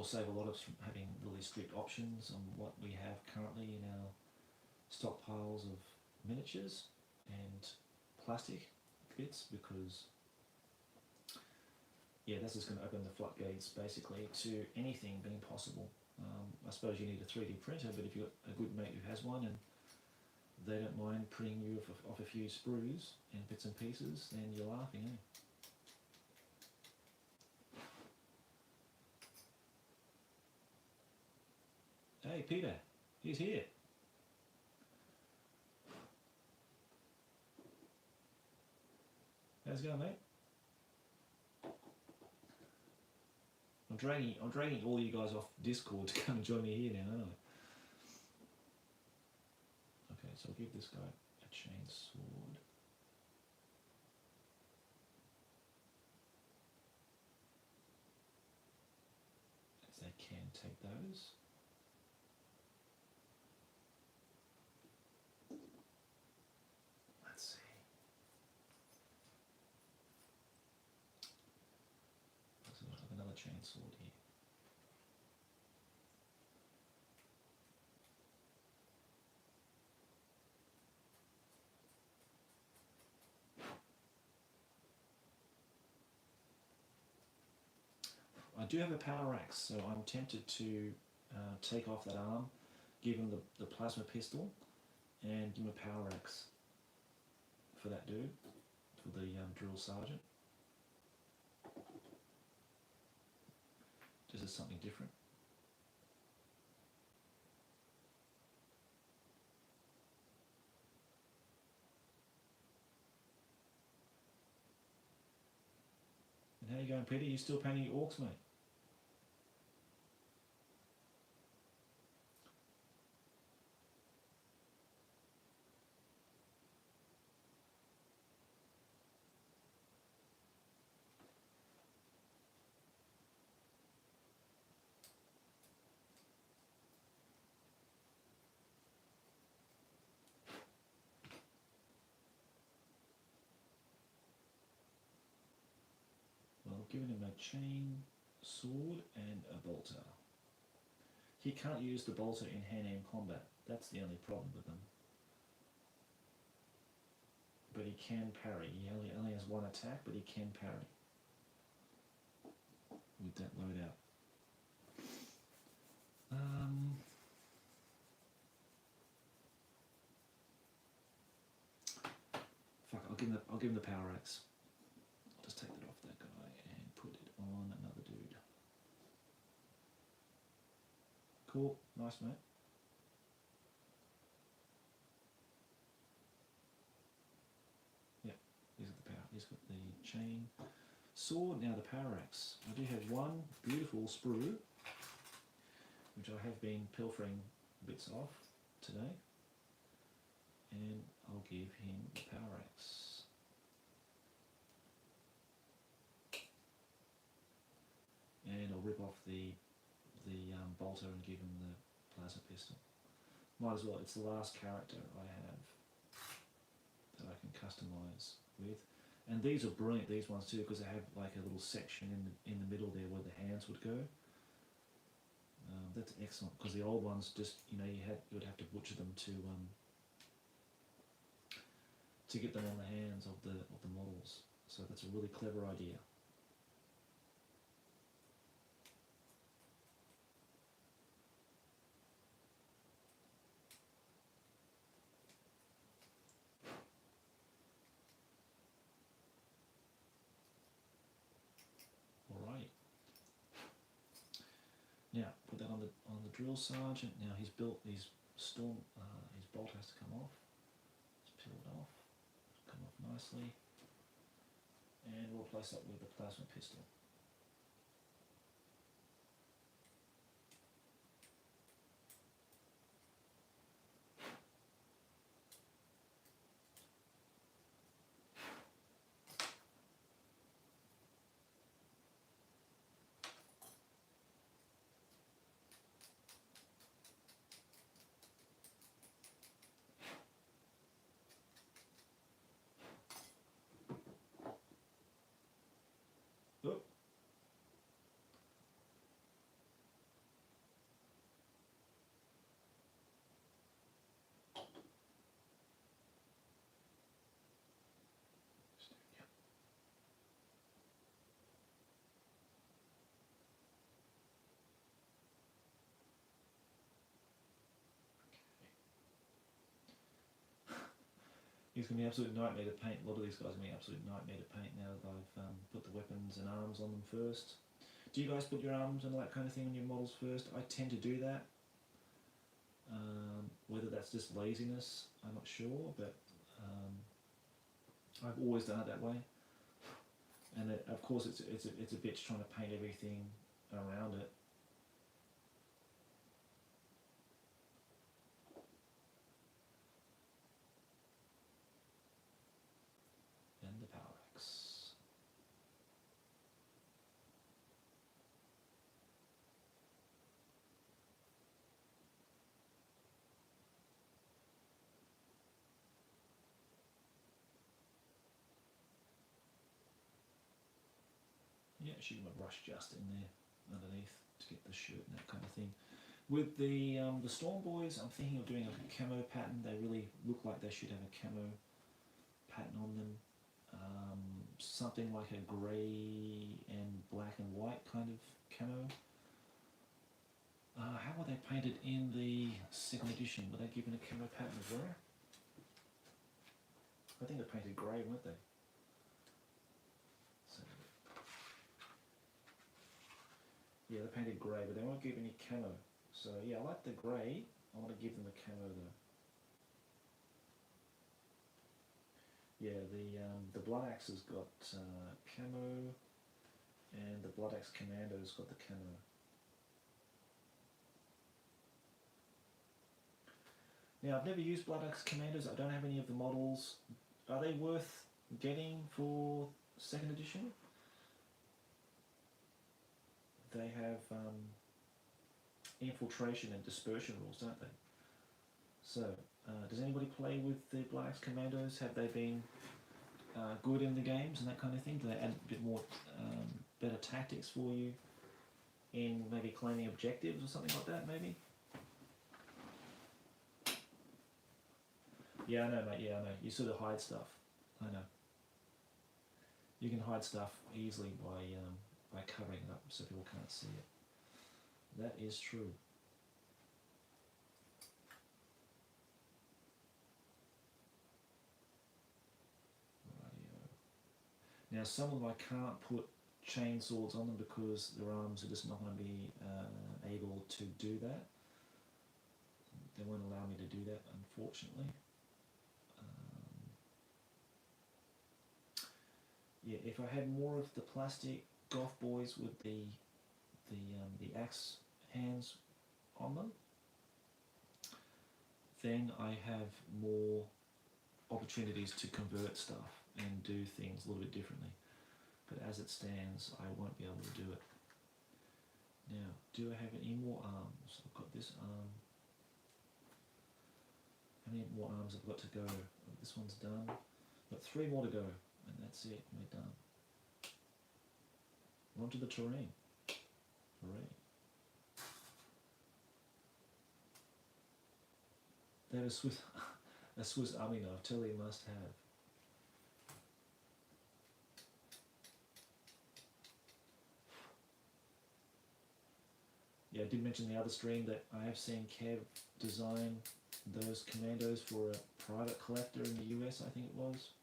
save a lot of having really strict options on what we have currently in our stockpiles of miniatures and plastic bits, because yeah, that's just going to open the floodgates basically to anything being possible. I suppose you need a 3D printer, but if you've got a good mate who has one and they don't mind printing you off a few sprues and bits and pieces, then you're laughing, eh? Hey Peter, he's here. How's it going, mate? I'm dragging all you guys off Discord to come and join me here now, aren't I? Okay, so I'll give this guy a chain sword. As they can take those. chainsword here. I do have a power axe, so I'm tempted to take off that arm, give him the plasma pistol, and give him a power axe for that dude, for the drill sergeant. Just as something different. And how you going, Peter? You still painting your orcs, mate? Well, I've given him a chain sword and a bolter. He can't use the bolter in hand-to-hand combat. That's the only problem with them. But he can parry. He only has one attack, but he can parry with that loadout. Fuck, I'll give him the power axe. I'll just take that off that guy and put it on another dude. Cool, nice, mate. Yep, he's got the power. He's got the chain sword. Now the power axe. I do have one beautiful sprue, which I have been pilfering bits off today, and I'll give him the power axe. And I'll rip off the bolter and give him the plasma pistol. Might as well, it's the last character I have that I can customise with. And these are brilliant, these ones too, because they have like a little section in the middle there where the hands would go. That's excellent, because the old ones just, you would have to butcher them to get them on the hands of the models. So that's a really clever idea. Alright. Now put that on the drill sergeant. Now he's built his storm. His bolt has to come off. Just peel it off. Come off nicely. And we'll replace that with the plasma pistol. Oh. He's going to be an absolute nightmare to paint. A lot of these guys are going to be an absolute nightmare to paint now that I've put the weapons and arms on them first. Do you guys put your arms and all that kind of thing on your models first? I tend to do that. Whether that's just laziness, I'm not sure, but I've always done it that way. And of course it's a bitch trying to paint everything around it. And the power axe. Yeah, actually going to brush just in there underneath to get the shirt and that kind of thing. With the Storm Boys, I'm thinking of doing a camo pattern. They really look like they should have a camo pattern on them. Something like a grey and black and white kind of camo. How were they painted in the second edition? Were they given a camo pattern as well? I think they painted grey, weren't they? So, yeah, they painted grey, but they won't give any camo. So yeah, I like the grey. I want to give them a camo though. Yeah, the Blood Axe has got camo, and the Blood Axe Commando's got the camo. Now, I've never used Blood Axe Commandos. I don't have any of the models. Are they worth getting for second edition? They have infiltration and dispersion rules, don't they? So, does anybody play with the Blood Axe Commandos? Have they been good in the games and that kind of thing? Do they add a bit more, better tactics for you in maybe claiming objectives or something like that, maybe? Yeah, I know, mate, yeah, I know. You sort of hide stuff. I know. You can hide stuff easily by covering it up so people can't see it. That is true. Rightio. Now, some of them I can't put chain swords on them because their arms are just not going to be able to do that. They won't allow me to do that, unfortunately. Yeah, if I had more of the plastic golf boys with the axe hands on them, then I have more opportunities to convert stuff and do things a little bit differently. But as it stands, I won't be able to do it. Now, do I have any more arms? I've got this arm. How many more arms have I got to go? This one's done. I've got 3 more to go. And that's it, we're done. On to the terrain. Hooray. They have a Swiss Army knife, tell you must have. Yeah, I did mention the other stream that I have seen Kev design those commandos for a private collector in the US, I think it was.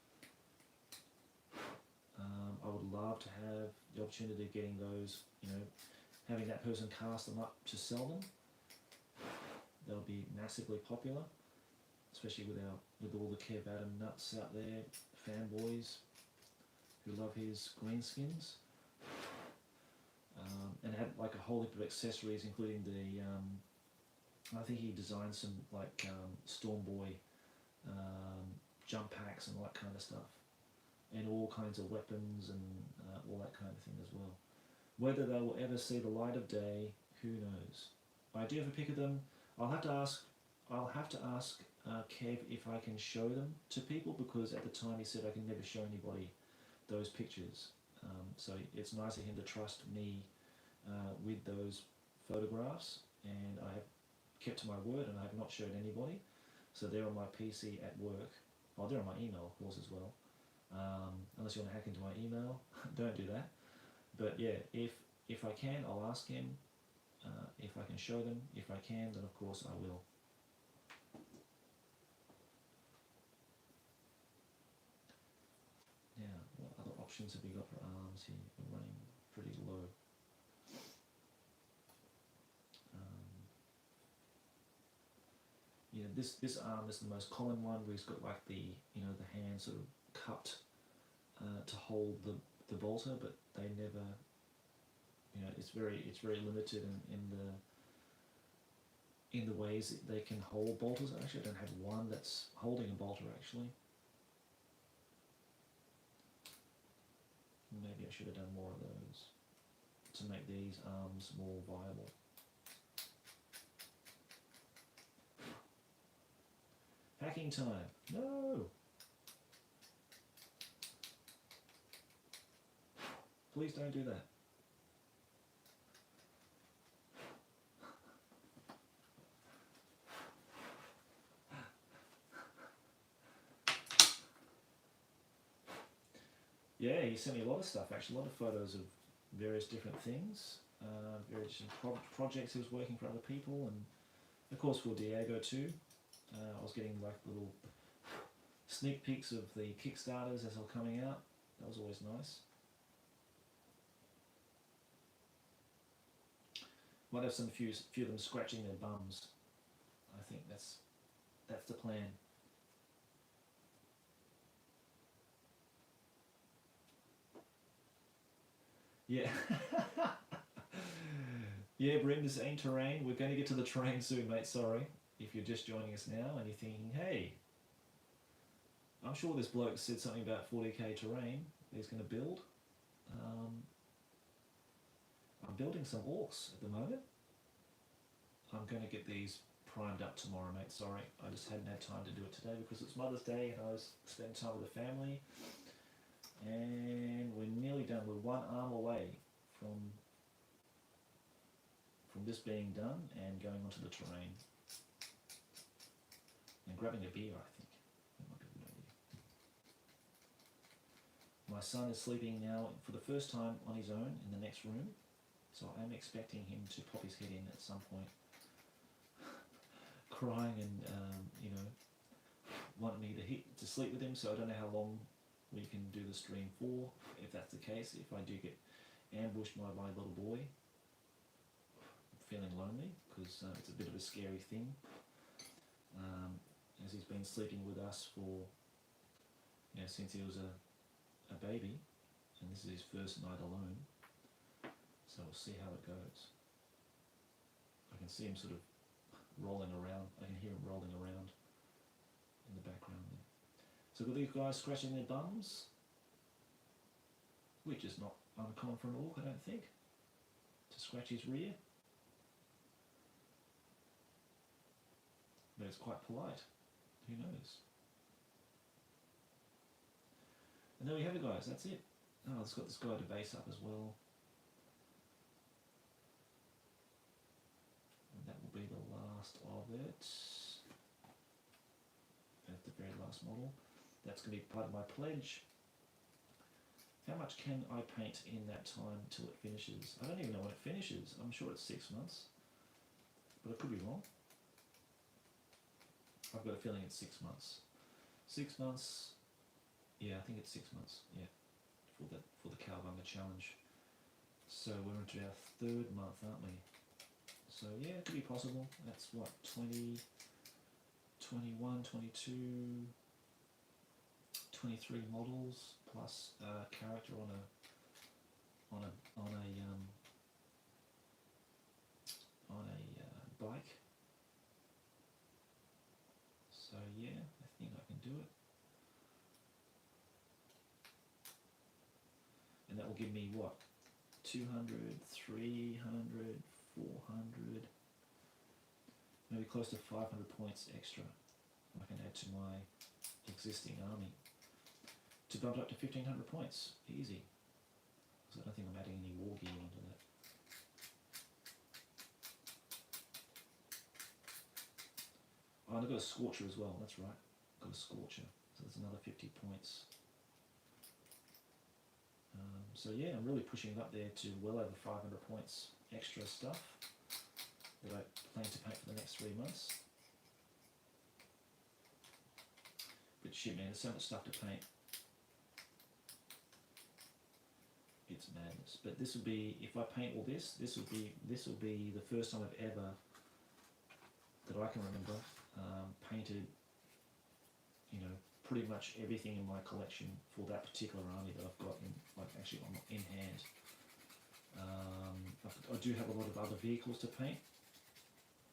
I would love to have the opportunity of getting those, having that person cast them up to sell them. They'll be massively popular, especially with all the Kev Adam nuts out there, fanboys who love his greenskins. And had like a whole heap of accessories, including I think he designed some like Storm Boy jump packs and all that kind of stuff. And all kinds of weapons and all that kind of thing as well. Whether they will ever see the light of day, who knows? I do have a pic of them. I'll have to ask Kev if I can show them to people, because at the time he said I can never show anybody those pictures. So it's nice of him to trust me with those photographs, and I have kept to my word and I have not showed anybody. So they're on my PC at work. Oh, they're on my email, of course, as well. Unless you want to hack into my email, don't do that. But yeah, if I can, I'll ask him if I can show them. If I can, then of course I will. Now, what other options have we got for arms here? We're running pretty low. Yeah, this arm is the most common one, where he's got like the the hand sort of cupped to hold the bolter, but they never, it's very limited in the ways that they can hold bolters. Actually, I don't have one that's holding a bolter actually. Maybe I should have done more of those to make these arms more viable. Hacking time. No! Please don't do that. Yeah, he sent me a lot of stuff actually, a lot of photos of various different things, various different projects he was working for other people, and of course for Diego too. I was getting like little sneak peeks of the Kickstarters as they were coming out. That was always nice. Might have few of them scratching their bums. I think that's the plan. Yeah. Yeah, Brim, this ain't terrain. We're going to get to the terrain soon, mate. Sorry if you're just joining us now and you're thinking, hey, I'm sure this bloke said something about 40k terrain he's going to build. I'm building some orcs at the moment. I'm going to get these primed up tomorrow, mate. Sorry, I just hadn't had time to do it today because it's Mother's Day and I was spending time with the family. And we're nearly done. We're one arm away from this being done and going onto the terrain. And grabbing a beer, I think. That might be a good idea. My son is sleeping now for the first time on his own in the next room. So I'm expecting him to pop his head in at some point. Crying and, wanting me to sleep with him, so I don't know how long we can do the stream for, if that's the case. If I do get ambushed by my little boy, I'm feeling lonely, because it's a bit of a scary thing, as he's been sleeping with us for, since he was a baby, and this is his first night alone, so we'll see how it goes. I can see him sort of rolling around. I can hear him rolling around in the background there. So got these guys scratching their bums, which is not uncommon for an orc, I don't think, to scratch his rear. But it's quite polite. Who knows? And there we have it, guys. That's it. Oh, it's got this guy to base up as well. That will be the last of it. That's the very last model. That's going to be part of my pledge. How much can I paint in that time till it finishes? I don't even know when it finishes. I'm sure it's 6 months, but I could be wrong. I've got a feeling it's 6 months. 6 months. Yeah, I think it's 6 months. Yeah, for the Cowabunga challenge. So we're into our 3rd month, aren't we? So yeah, it could be possible. That's what, 20, 21, 22, 23 models plus a character on a bike. So yeah, I think I can do it. And that will give me what? 200, 300, 400, maybe close to 500 points extra I can add to my existing army to bump it up to 1500 points. Easy. Because I don't think I'm adding any war gear onto that. Oh, and I've got a Scorcher as well, that's right. Got a Scorcher, so that's another 50 points. So yeah, I'm really pushing it up there to well over 500 points extra stuff that I plan to paint for the next 3 months. But shit, man, there's so much stuff to paint. It's madness. But this will be, if I paint all this, this will be the first time I've ever, that I can remember, painted, pretty much everything in my collection for that particular army that I've got in hand. I do have a lot of other vehicles to paint,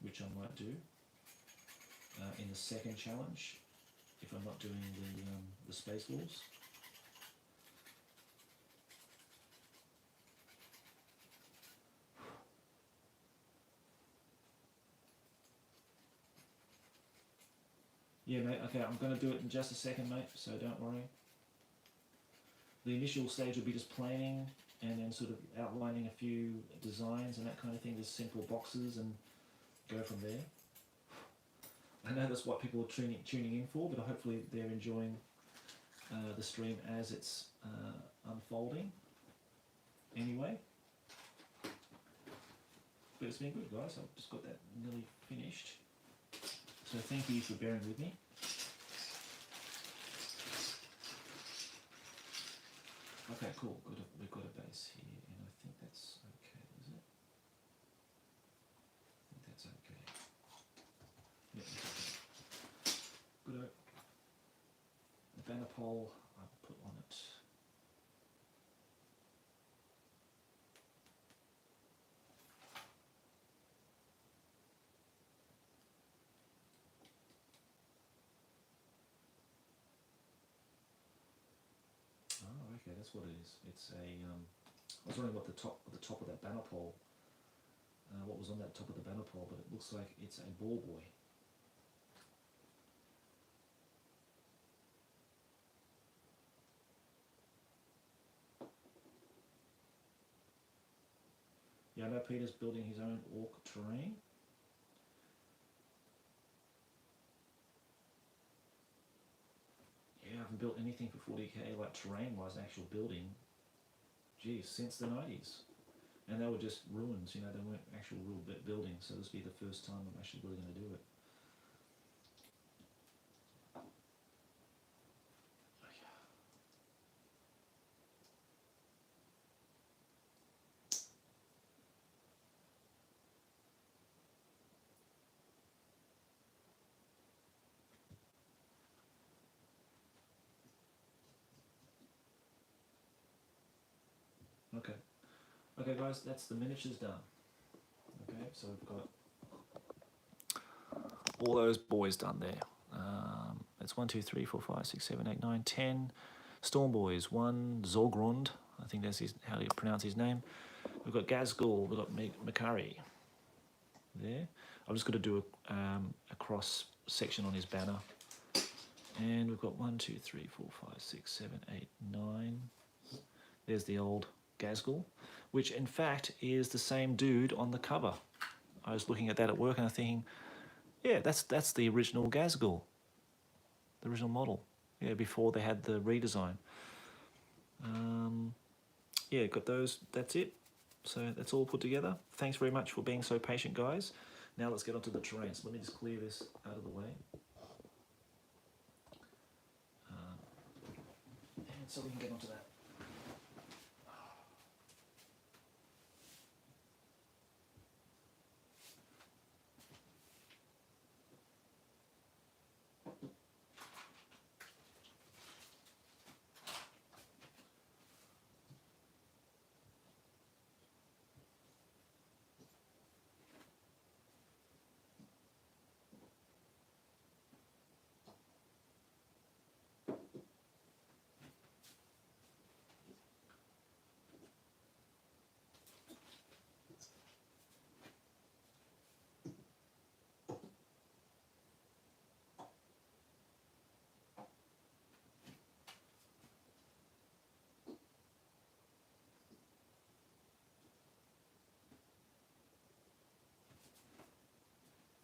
which I might do in the second challenge if I'm not doing the Space Wolves. Yeah, mate, okay, I'm going to do it in just a second, mate, so don't worry. The initial stage will be just planning and then sort of outlining a few designs and that kind of thing, just simple boxes, and go from there. I know that's what people are tuning in for, but hopefully they're enjoying the stream as it's unfolding anyway. But it's been good, guys. I've just got that nearly finished. So thank you for bearing with me. Okay, cool. We've got a base here, and I think that's okay, is it? I think that's okay. Yeah, it's okay. Good. The banner pole I'll put on it. Oh, okay, that's what it is. It's a. I was wondering what the top of that banner pole. What was on that top of the banner pole, but it looks like it's a ball buoy. Yeah, I know Peter's building his own orc terrain. Yeah, I haven't built anything for 40k like terrain-wise, actual building. Geez, since the 90s. And they were just ruins, you know, they weren't actual real buildings, so this will be the first time I'm actually really going to do it. Okay. Okay, guys, that's the miniatures done. Okay, so we've got all those boys done there. That's 1, 2, 3, 4, 5, 6, 7, 8, 9, 10 Storm Boys. 1 Zorgrund, I think that's how you pronounce his name. We've got Gazgul, we've got Makari there. I'm just going to do a cross section on his banner. And we've got 1, 2, 3, 4, 5, 6, 7, 8, 9. There's the old Gazgul, which in fact is the same dude on the cover. I was looking at that at work and I'm thinking, yeah, that's the original Gazgul, the original model. Yeah, before they had the redesign. Yeah, got those. That's it. So that's all put together. Thanks very much for being so patient, guys. Now let's get onto the terrain. So let me just clear this out of the way. And so we can get onto that.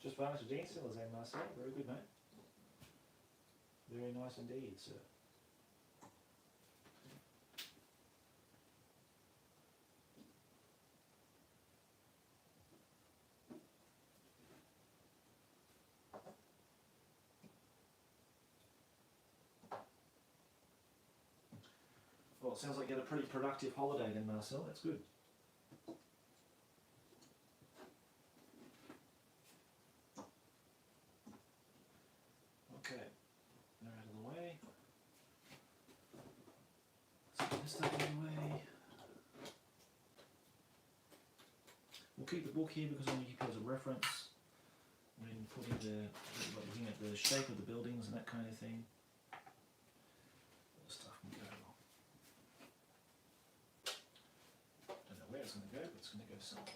Just varnish the jeans still, as I must say. Very good, mate. Very nice indeed, sir. Well, it sounds like you had a pretty productive holiday then, Marcel. That's good. Okay, they're out of the way. Let's get this stuff out of the way. We'll keep the book here because I want to keep it as a reference when looking at the shape of the buildings and that kind of thing. Stuff can go. Don't know where it's going to go, but it's going to go somewhere.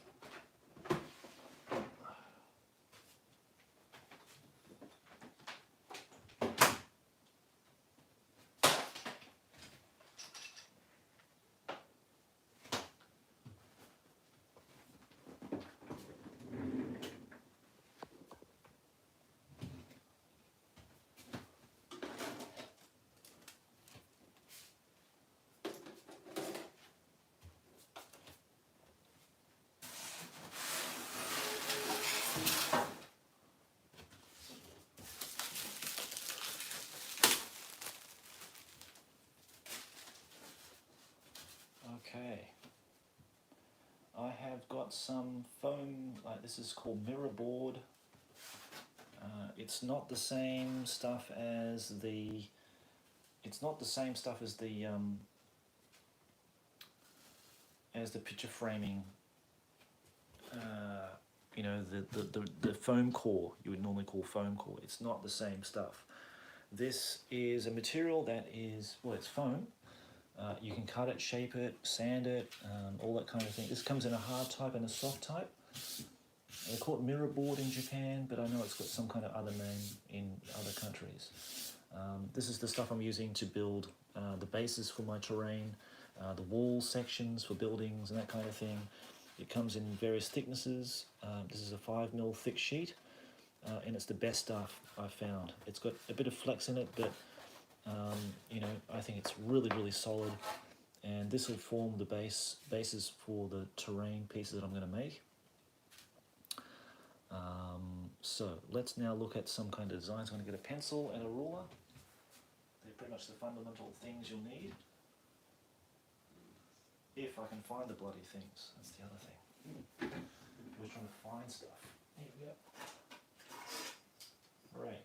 I've got some foam, like this is called mirror board. It's not the same stuff as the. It's not the same stuff as the picture framing. You know, the foam core you would normally call foam core. It's not the same stuff. This is a material that is, well, it's foam. You can cut it, shape it, sand it, all that kind of thing. This comes in a hard type and a soft type. They call it mirror board in Japan, but I know it's got some kind of other name in other countries. This is the stuff I'm using to build the bases for my terrain, the wall sections for buildings and that kind of thing. It comes in various thicknesses. This is a 5mm thick sheet, and it's the best stuff I've found. It's got a bit of flex in it, but you know, I think it's really, really solid. And this will form the bases for the terrain pieces that I'm going to make. So let's now look at some kind of designs. I'm going to get a pencil and a ruler. They're pretty much the fundamental things you'll need. If I can find the bloody things, that's the other thing. We're trying to find stuff. Here we go. Right.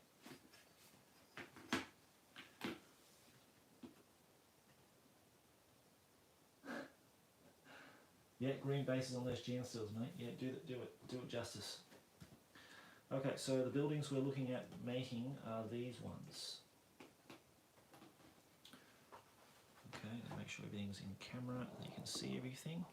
Yeah, green bases on those GN stills, mate. Yeah, do it justice. Okay, so the buildings we're looking at making are these ones. Okay, make sure everything's in camera and you can see everything.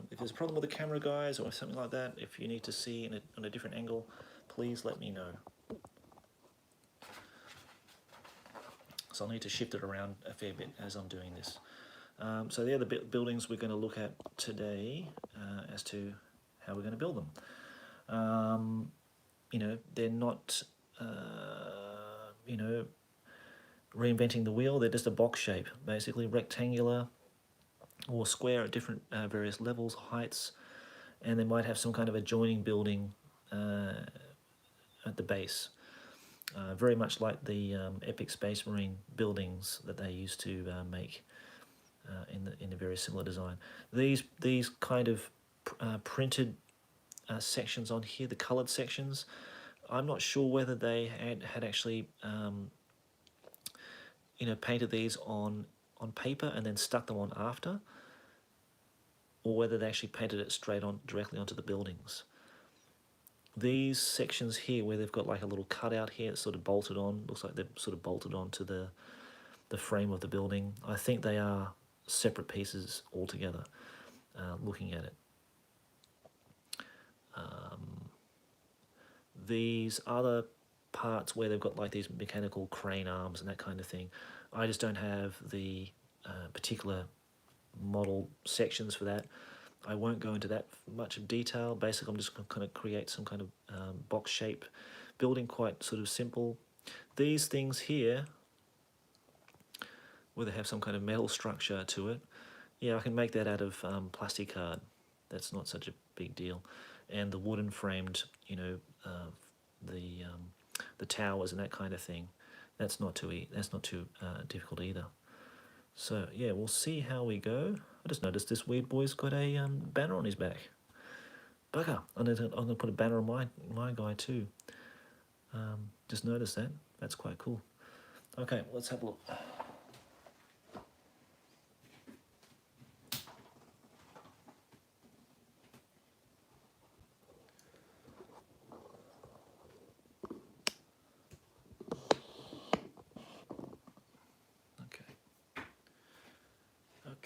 If there's a problem with the camera, guys, or something like that, if you need to see on a different angle, please let me know. So I'll need to shift it around a fair bit as I'm doing this. So they're the buildings we're going to look at today as to how we're going to build them. You know, they're not, you know, reinventing the wheel. They're just a box shape, basically rectangular or square at different various levels, heights, and they might have some kind of adjoining building at the base. Very much like the Epic Space Marine buildings that they used to make in a very similar design. These kind of printed sections on here, the coloured sections, I'm not sure whether they had actually you know, painted these on paper and then stuck them on after, or whether they actually painted it straight on directly onto the buildings. These sections here where they've got like a little cutout here, it's sort of bolted on, looks like they're sort of bolted onto the frame of the building. I think they are separate pieces altogether, looking at it. These other parts where they've got like these mechanical crane arms and that kind of thing, I just don't have the particular model sections for that. I won't go into that much of detail. Basically, I'm just going to kind of create some kind of box shape building, quite sort of simple. These things here, where they have some kind of metal structure to it, yeah, I can make that out of plastic card. That's not such a big deal. And the wooden framed, you know, the towers and that kind of thing, that's not too difficult either. So yeah, we'll see how we go. I just noticed this weird boy's got a banner on his back. Bugger! I'm gonna put a banner on my guy too. Just noticed that. That's quite cool. Okay, let's have a look.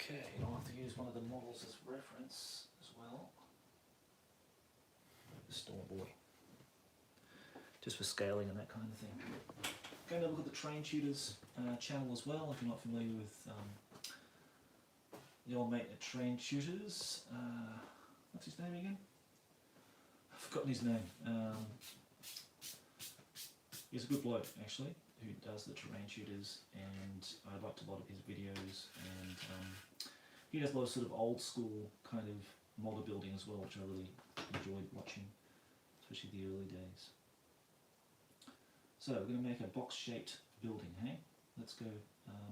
Okay, I'll have to use one of the models as reference as well. The Storm Boy. Just for scaling and that kind of thing. Going to look at the Train Tutors channel as well, if you're not familiar with the old mate at Train Tutors. What's his name again? I've forgotten his name. He's a good bloke, actually, who does the Terrain Tutors, and I liked a lot of his videos, and he does a lot of sort of old school kind of model building as well, which I really enjoyed watching, especially the early days. So we're going to make a box shaped building, hey? Let's go,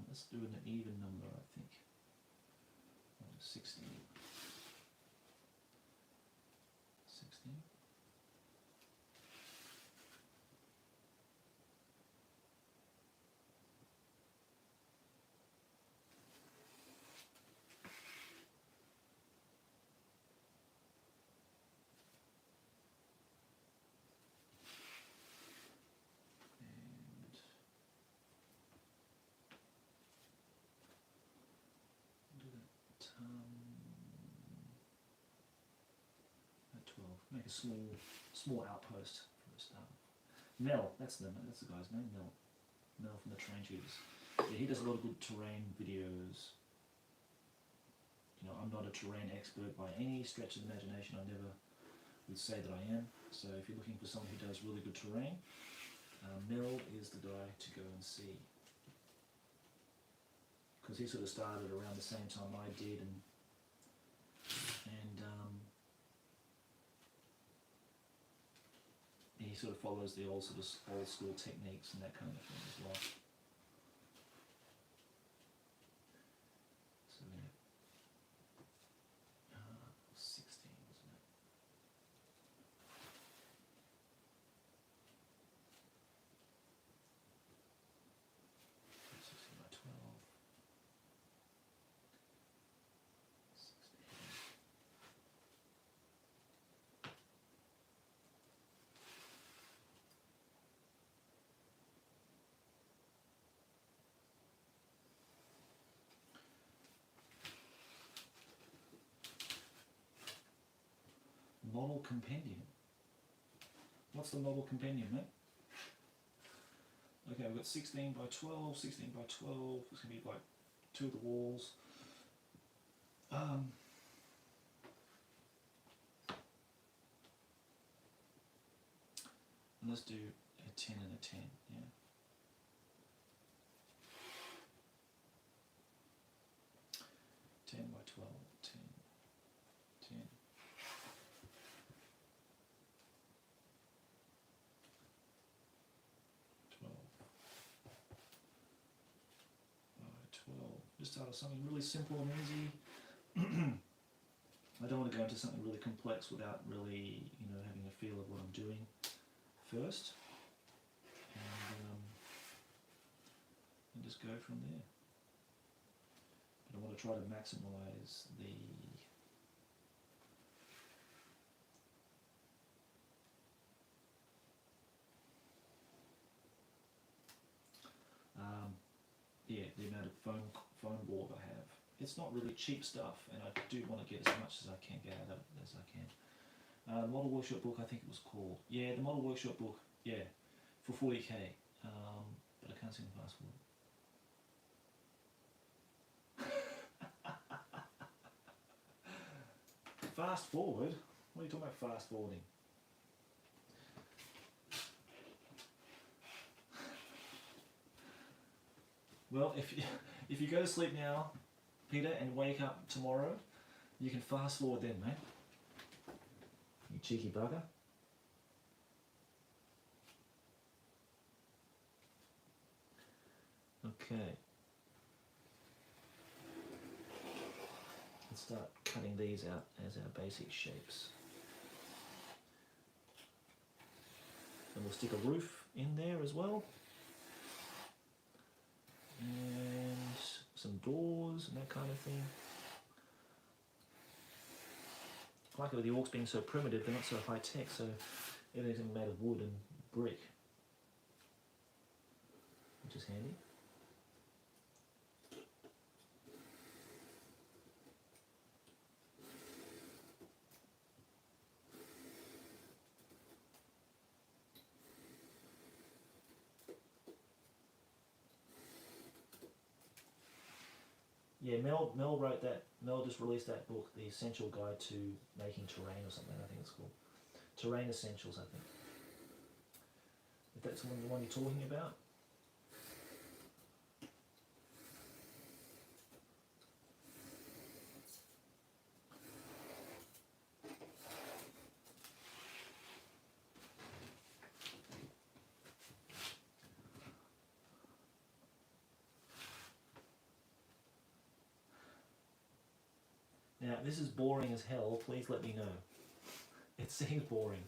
let's do an even number, I think. 60. interesting. At 12, make a small outpost for the start. Mel, that's the guy's name. Mel from the Terrain Tutors. Yeah, he does a lot of good terrain videos. You know, I'm not a terrain expert by any stretch of the imagination. I never would say that I am. So if you're looking for someone who does really good terrain, Mel is the guy to go and see. Because he sort of started around the same time I did, and he sort of follows the old school techniques and that kind of thing as well. So we have 16, wasn't it? 16 by 12. 16. Model compendium. What's the model compendium, mate? Okay, we've got 16 by 12, 16 by 12. It's going to be like 2 of the walls. And let's do a 10 and a 10, yeah. By 12, 10, 10. 12. Just start with something really simple and easy. I don't want to go into something really complex without really, you know, having a feel of what I'm doing first, and just go from there. But I want to try to maximize the the amount of foam board I have. It's not really cheap stuff, and I do want to get as much as I can get out of it as I can. Model workshop book, I think it was called. Yeah, the model workshop book. Yeah, for 40k. But I can't see the fast forward. Fast forward? What are you talking about? Fast forwarding? Well, if you go to sleep now, Peter, and wake up tomorrow, you can fast forward then, mate. You cheeky bugger. Okay. Let's start cutting these out as our basic shapes. And we'll stick a roof in there as well. And some doors and that kind of thing. I like it with the orcs being so primitive, they're not so high tech, so everything's made of wood and brick, which is handy. Yeah, Mel wrote that. Mel just released that book, The Essential Guide to Making Terrain or something, I think it's called. Terrain Essentials, I think. If that's the one you're talking about. Now, if this is boring as hell, please let me know. It seems boring.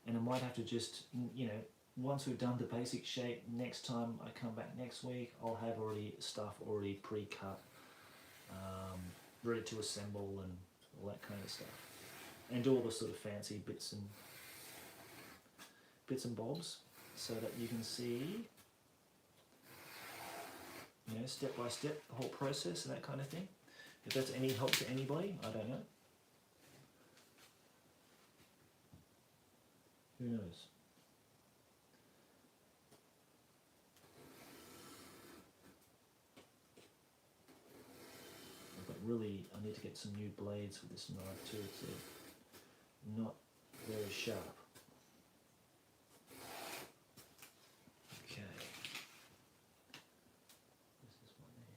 And I might have to just, you know, once we've done the basic shape, next time I come back next week, I'll have stuff already pre-cut, ready to assemble and all that kind of stuff. And do all the sort of fancy bits and bobs, so that you can see, you know, step by step, the whole process and that kind of thing. If that's any help to anybody, I don't know. Who knows? But really, I need to get some new blades for this knife too. It's not very sharp. Okay. This is one there.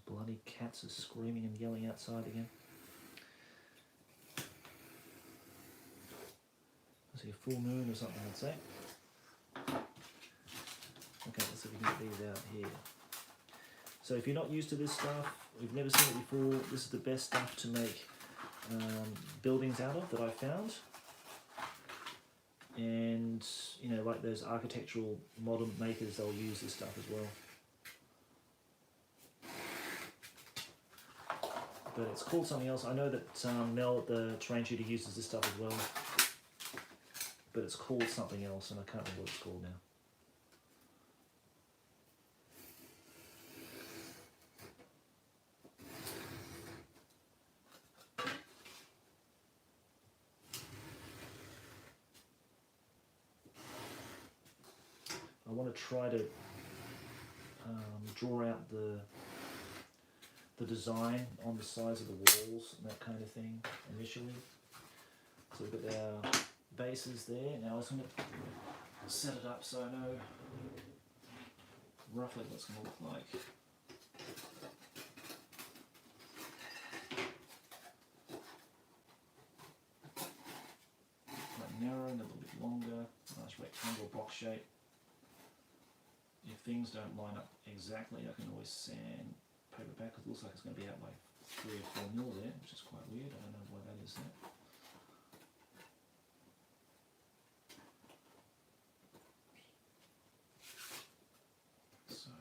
Bloody cats are screaming and yelling outside again. I see a full moon or something, I'd say. Okay, let's see if we can get these out here. So if you're not used to this stuff, we've never seen it before, this is the best stuff to make buildings out of that I found. And, you know, like those architectural modern makers, they'll use this stuff as well. But it's called something else. I know that Mel, the terrain shooter, uses this stuff as well. But it's called something else, and I can't remember what it's called now. I want to try to draw out the design on the sides of the walls and that kind of thing initially. So we've got our bases there. Now I just want to set it up so I know roughly what it's going to look like. Quite narrow and a little bit longer, nice rectangle box shape. If things don't line up exactly, I can always sandpaper back because it looks like it's going to be out by 3 or 4 mil there, which is quite weird. I don't know why that is there. So,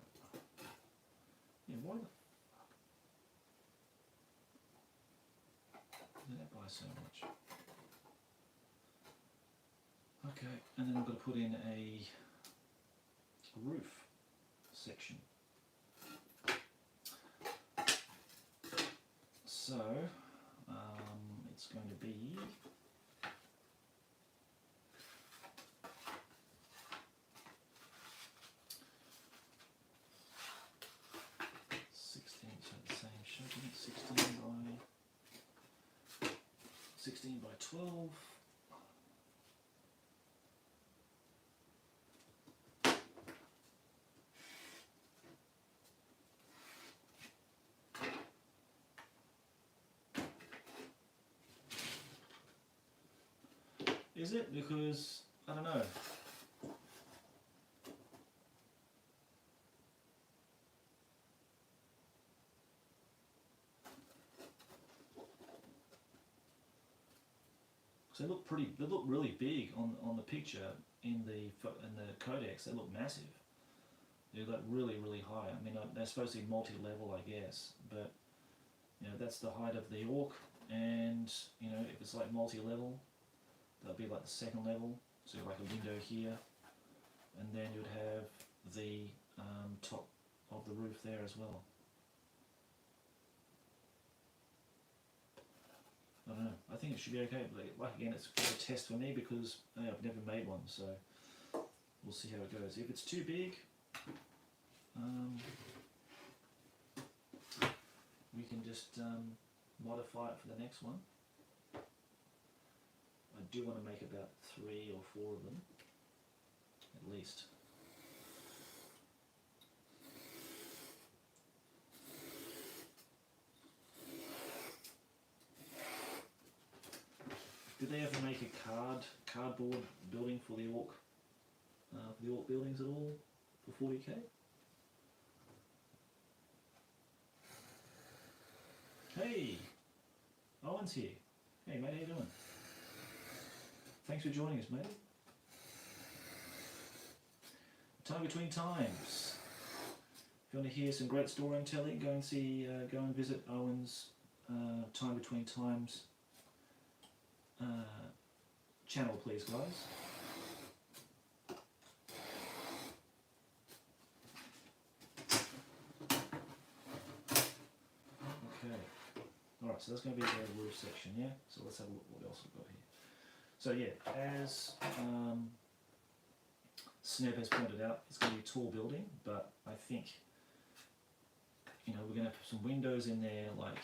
yeah, why the fuck did that buy so much? Okay, and then I've got to put in a roof section. So it's going to be 16, so the same shape, 16 by 12. Is it? Because, I don't know. So they look really big on the picture in the codex. They look massive. They look really, really high. I mean, they're supposed to be multi-level, I guess, but you know, that's the height of the orc, and you know, if it's like multi-level, that'll be like the second level, so like a window here, and then you'd have the top of the roof there as well. I don't know, I think it should be okay, but like again, it's a test for me because I've never made one, so we'll see how it goes. If it's too big, just modify it for the next one. I do want to make about 3 or 4 of them, at least. Did they ever make a cardboard building for the orc buildings at all for 40k? Hey, Owen's here. Hey mate, how you doing? Thanks for joining us, mate. Time Between Times. If you want to hear some great storytelling, go and visit Owen's Time Between Times channel, please, guys. Okay. Alright, so that's going to be the roof section, yeah? So let's have a look what else we've got here. So yeah, as Sneb has pointed out, it's going to be a tall building, but I think, you know, we're going to put some windows in there, like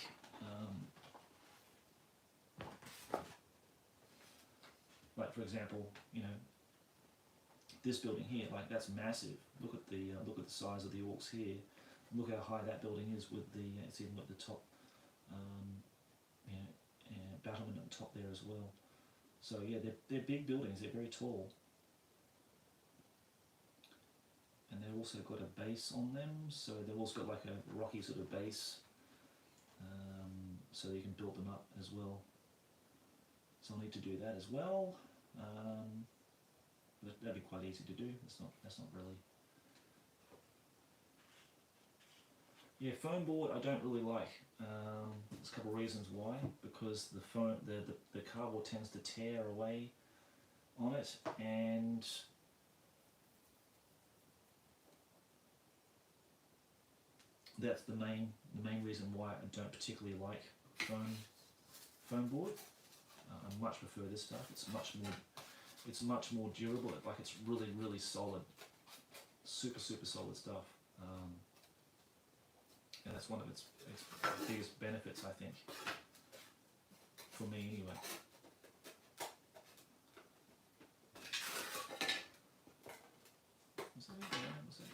for example, you know, this building here, like that's massive. Look at the size of the orcs here. Look how high that building is with the it's even at the top, you know, battlement at the top there as well. So yeah, they're big buildings. They're very tall, and they've also got a base on them. So they've also got like a rocky sort of base, so you can build them up as well. So I'll need to do that as well. That'd be quite easy to do. That's not really. Yeah, foam board I don't really like. There's a couple of reasons why. Because the cardboard tends to tear away on it, and that's the main reason why I don't particularly like foam board. I much prefer this stuff. It's much more durable. Like it's really solid, super solid stuff. And that's one of its biggest benefits, I think, for me anyway. Was that it? Yeah, was that it?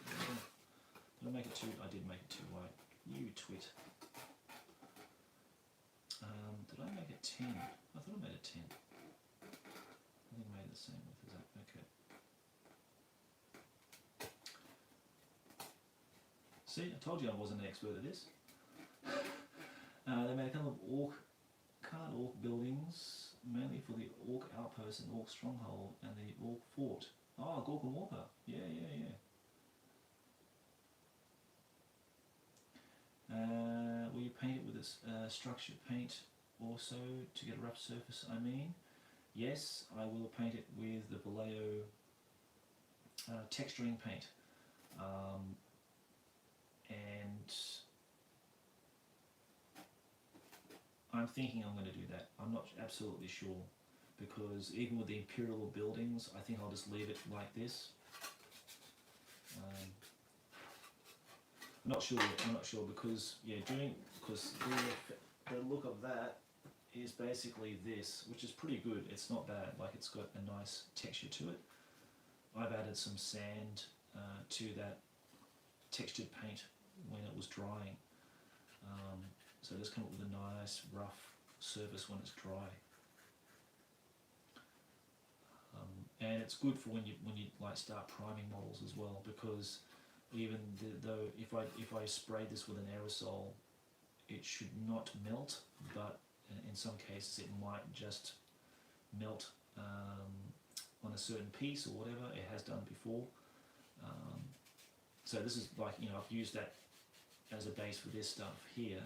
Did I make it too? I did make it too wide. You twit. Did I make it 10? I thought I made it 10. I think I made it the same width as that. Okay. See, I told you I wasn't an expert at this. They made a couple of card orc buildings, mainly for the orc outpost and orc stronghold and the orc fort. Oh, Gork and Walker. Yeah. Will you paint it with this structured paint also to get a rough surface? I mean, yes, I will paint it with the Vallejo texturing paint. And I'm thinking I'm going to do that. I'm not absolutely sure, because even with the Imperial buildings, I think I'll just leave it like this. I'm not sure because the look of that is basically this, which is pretty good. It's not bad. Like it's got a nice texture to it. I've added some sand to that textured paint when it was drying, so just come up with a nice rough surface when it's dry, and it's good for when you like start priming models as well, because even though if I spray this with an aerosol, it should not melt, but in some cases it might just melt on a certain piece or whatever. It has done before. So this is like, you know, I've used that as a base for this stuff here.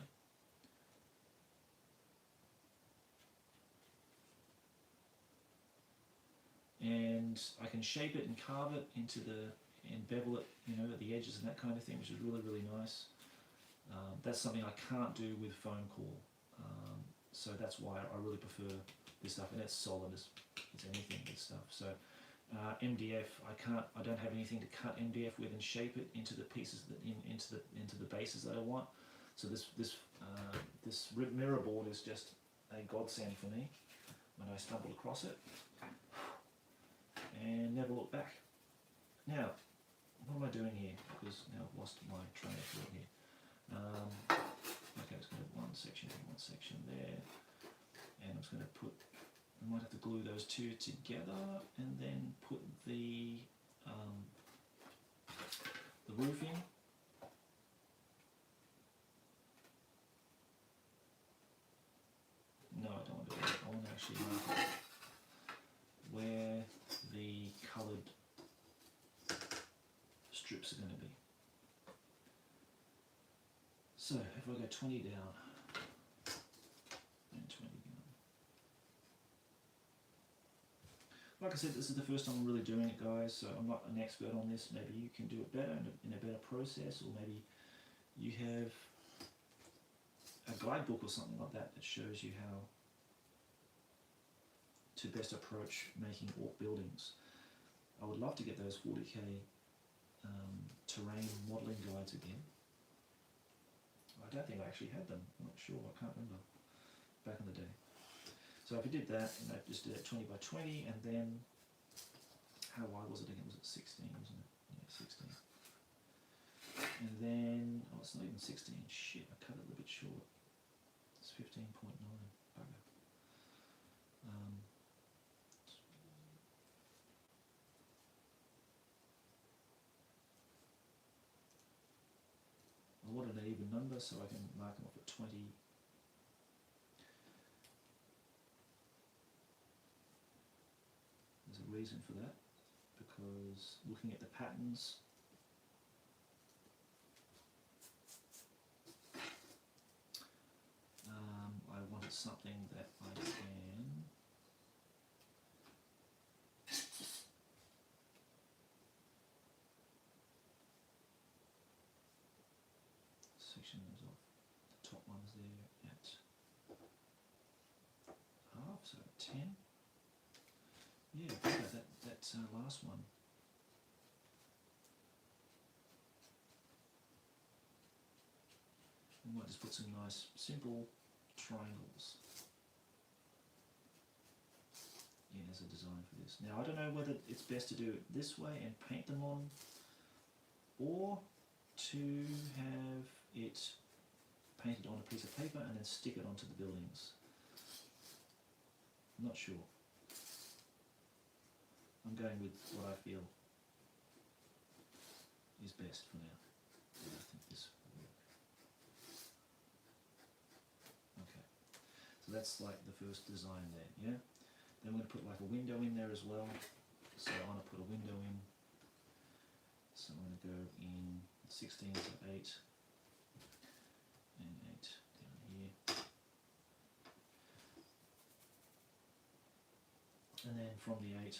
And I can shape it and carve it and bevel it, you know, at the edges and that kind of thing, which is really nice. That's something I can't do with foam core. So that's why I really prefer this stuff, and it's solid as anything, this stuff. So MDF, I don't have anything to cut MDF with and shape it into the pieces into the bases that I want. So this mirror board is just a godsend for me when I stumbled across it and never looked back. Now, what am I doing here? Because now I've lost my train of thought here. Okay, it's going to have one section here, one section there, and I'm just going to put, I might have to glue those two together and then put the roof in. No, I don't want to do that. I want to actually mark where the coloured strips are going to be. So if I go 20 down and 20 down. Like I said, this is the first time I'm really doing it, guys, so I'm not an expert on this. Maybe you can do it better in a better process, or maybe you have a guidebook or something like that that shows you how to best approach making orc buildings. I would love to get those 40k terrain modelling guides again. I don't think I actually had them. I'm not sure. I can't remember. Back in the day. So if you did that, and I just did it 20 by 20, and then how wide was it again? Was it 16? Wasn't it? Yeah, 16. And then it's not even 16. Shit, I cut it a little bit short. It's 15.9. Bugger. I wanted an even number so I can mark them off at 20. There's a reason for that, because looking at the patterns, I wanted something that I can section those off. The top one's there at half, so 10. Yeah, better, that last one. We might just put some nice simple triangles in as a design for this. Now I don't know whether it's best to do it this way and paint them on, or to have it painted on a piece of paper and then stick it onto the buildings. I'm not sure. I'm going with what I feel is best for now. I think this will work. Okay, so that's like the first design there, yeah? Then we're going to put like a window in there as well. So I want to put a window in. So I'm going to go in 16 to 8 and 8 down here. And then from the 8,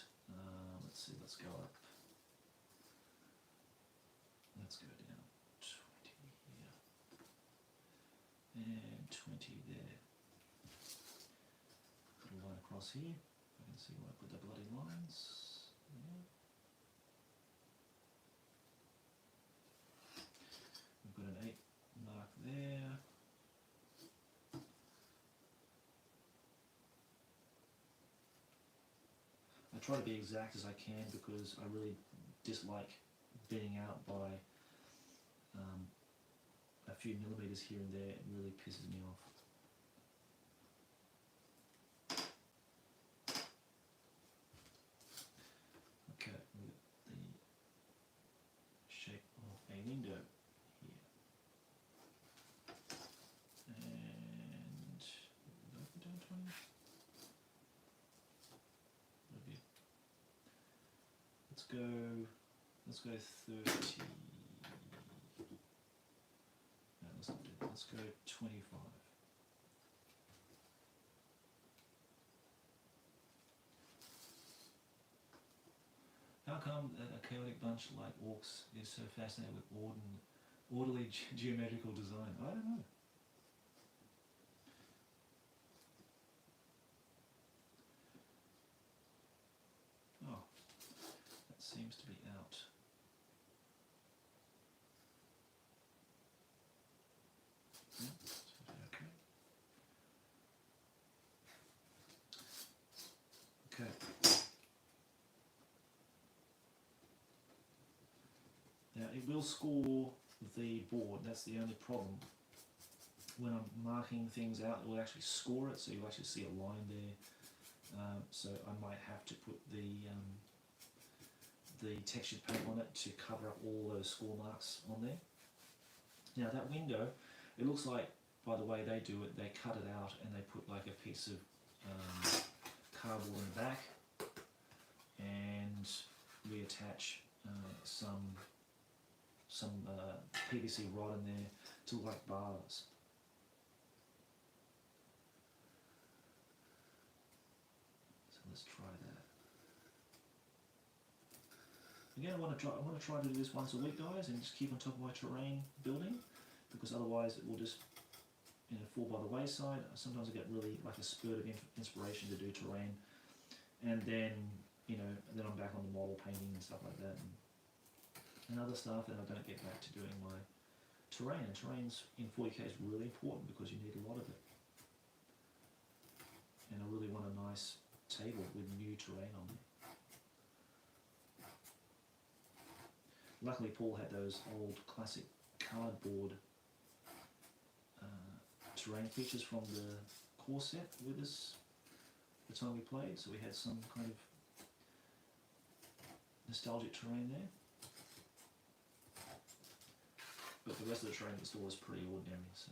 let's see, let's go up. Let's go down 20 here and 20 there. Put a line across here. I can see where I put the bloody lines. Yeah. We've got an 8 mark there. I try to be exact as I can because I really dislike being out by a few millimeters here and there. It really pisses me off. Okay, we've got the shape of a window here. And did I put down 20? Maybe. Let's go 30. No, let's not do that. Let's go 25. How come a chaotic bunch like orcs is so fascinated with orderly geometrical design? I don't know. Oh, that seems to be out. it will score the board. That's the only problem. When I'm marking things out, it will actually score it, so you'll actually see a line there. So I might have to put the textured paint on it to cover up all those score marks on there. Now that window, it looks like, by the way they do it, they cut it out and they put like a piece of cardboard in the back and reattach some PVC rod in there to look like bars. So let's try that. Again, I want to try to do this once a week, guys, and just keep on top of my terrain building, because otherwise it will just, you know, fall by the wayside. Sometimes I get really like a spurt of inspiration to do terrain, and then, you know, then I'm back on the model painting and stuff like that, and other stuff, and I don't get back to doing my terrain. And terrain's in 40k is really important because you need a lot of it, and I really want a nice table with new terrain on it. Luckily Paul had those old classic cardboard terrain features from the core set with us the time we played, so we had some kind of nostalgic terrain there. But the rest of the terrain in the store was pretty ordinary, so.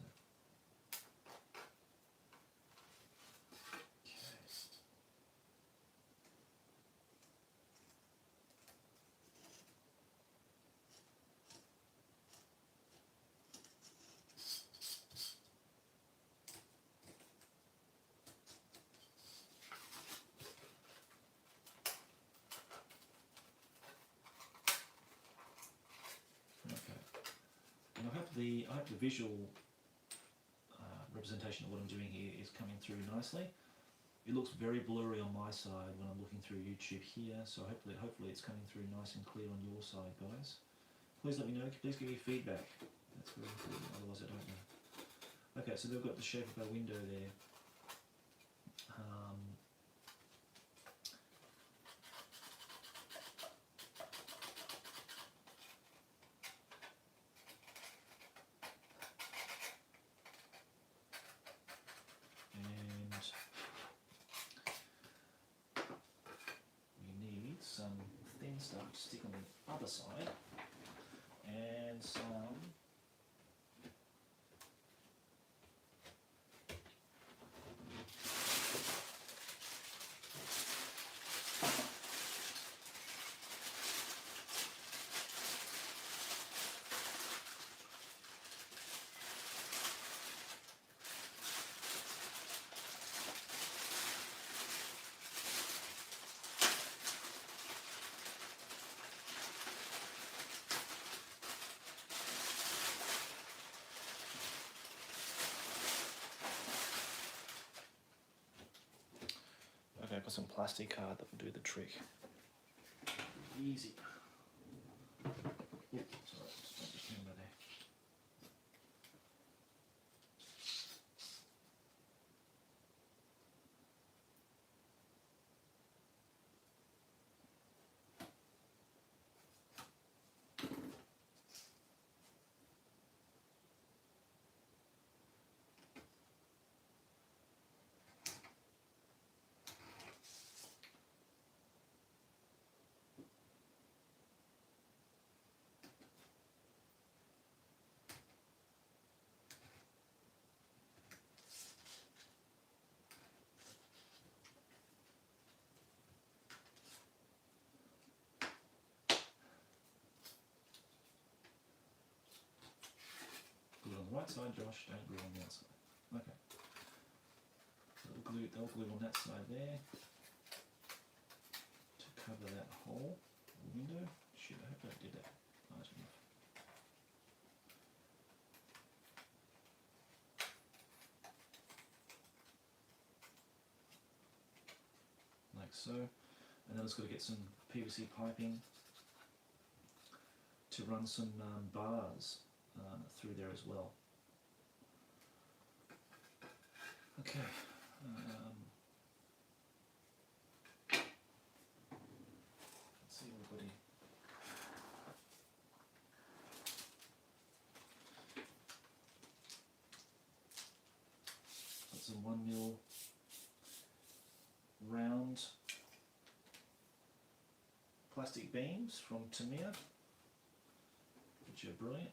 I hope the visual representation of what I'm doing here is coming through nicely. It looks very blurry on my side when I'm looking through YouTube here, so hopefully it's coming through nice and clear on your side, guys. Please let me know. Please give me feedback. That's very important. Otherwise, I don't know. Okay, so they've got the shape of our window there. Some thin stuff to stick on the other side, and some okay, I've got some plastic card that will do the trick. Easy. Oops, sorry, just remember there. Glue on the right side, Josh, don't glue on the outside. Okay. They'll glue on that side there to cover that hole, the window. Shit, I hope I did that large enough. Like so. And then it's got to get some PVC piping to run some bars through there as well. Okay. Let's see everybody. some 1mm round plastic beams from Tamiya, which are brilliant.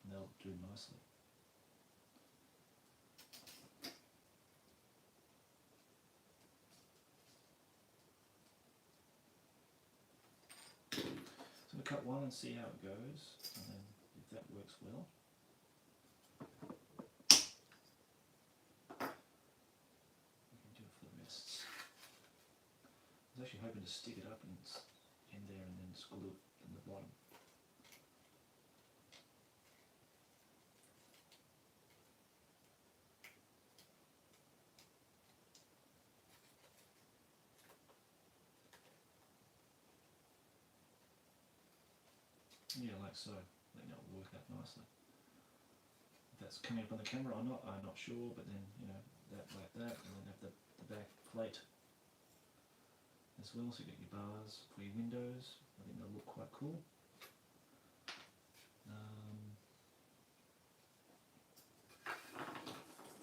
And they'll do nicely. So I'm going to cut one and see how it goes, and then if that works well. I was actually hoping to stick it up in there and then glue it in the bottom. Yeah, like so. I think that'll work out nicely. If that's coming up on the camera or not, I'm not sure, but then, you know, that like that, and then have the back plate as well, so you get your bars for your windows. I think they'll look quite cool.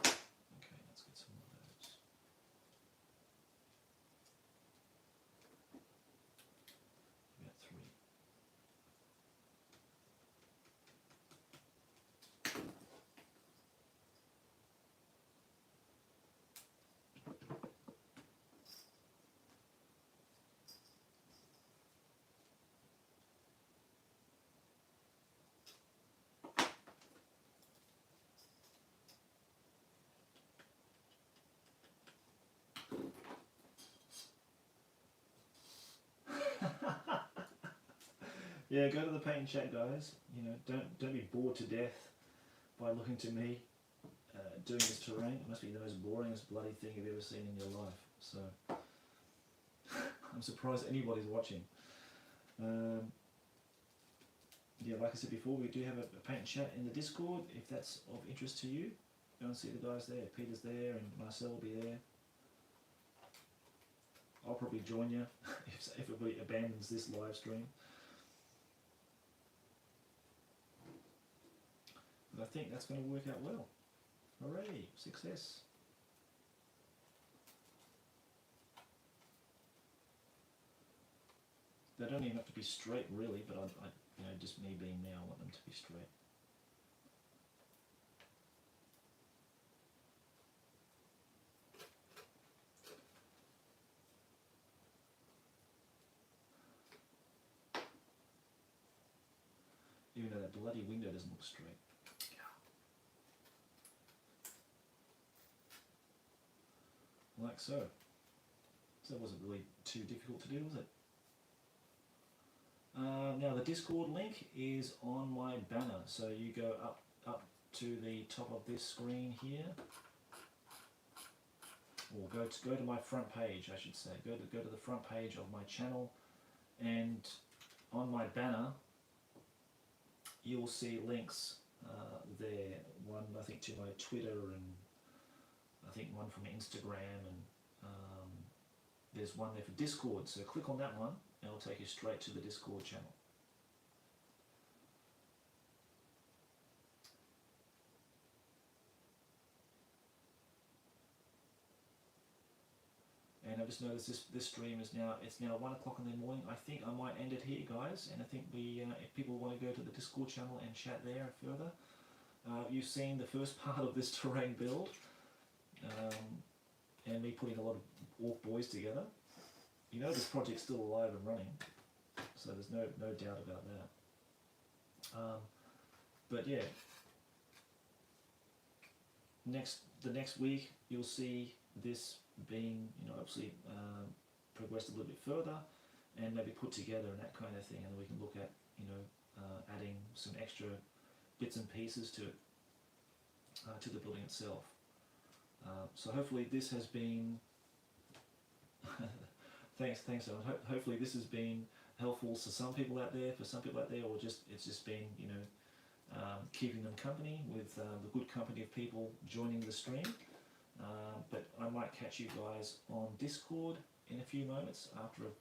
Okay, let's get some of those. About 3. Yeah, go to the paint chat, guys. You know, don't be bored to death by looking to me doing this terrain. It must be the most boringest bloody thing you've ever seen in your life. So I'm surprised anybody's watching. Yeah, like I said before, we do have a paint chat in the Discord. If that's of interest to you, go and see the guys there. Peter's there and Marcel will be there. I'll probably join you if everybody abandons this live stream. But I think that's going to work out well. Hooray, success. They don't even have to be straight really, but I you know, just me being me, I want them to be straight. Even though that bloody window doesn't look straight. Like so. So that wasn't really too difficult to do, was it? Now the Discord link is on my banner, so you go up to the top of this screen here, or go to my front page, I should say. Go to the front page of my channel, and on my banner you'll see links there. One I think to my Twitter, and I think one from Instagram, and there's one there for Discord. So click on that one, and it'll take you straight to the Discord channel. And I just noticed this stream is now 1 o'clock in the morning. I think I might end it here, guys. And I think if people want to go to the Discord channel and chat there further, you've seen the first part of this terrain build, and me putting a lot of orc boys together. You know this project's still alive and running, so there's no doubt about that. But yeah, the next week you'll see this being, you know, obviously progressed a little bit further and maybe put together and that kind of thing, and we can look at, you know, adding some extra bits and pieces to it, to the building itself. So hopefully this has been thanks Alan. Hopefully this has been helpful to some people out there, or it's just been, you know, keeping them company with the good company of people joining the stream. But I might catch you guys on Discord in a few moments after I've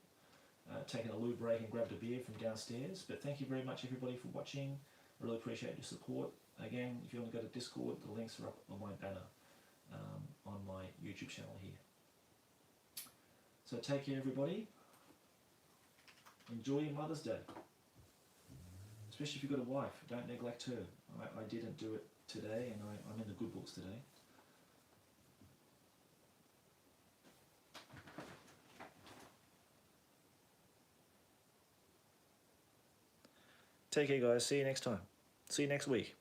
taken a loo break and grabbed a beer from downstairs. But thank you very much, everybody, for watching. I really appreciate your support. Again, if you want to go to Discord, the links are up on my banner on my YouTube channel here. So take care, everybody. Enjoy your Mother's Day. Especially if you've got a wife, don't neglect her. I didn't do it today, and I'm in the good books today. Take care, guys. See you next time. See you next week.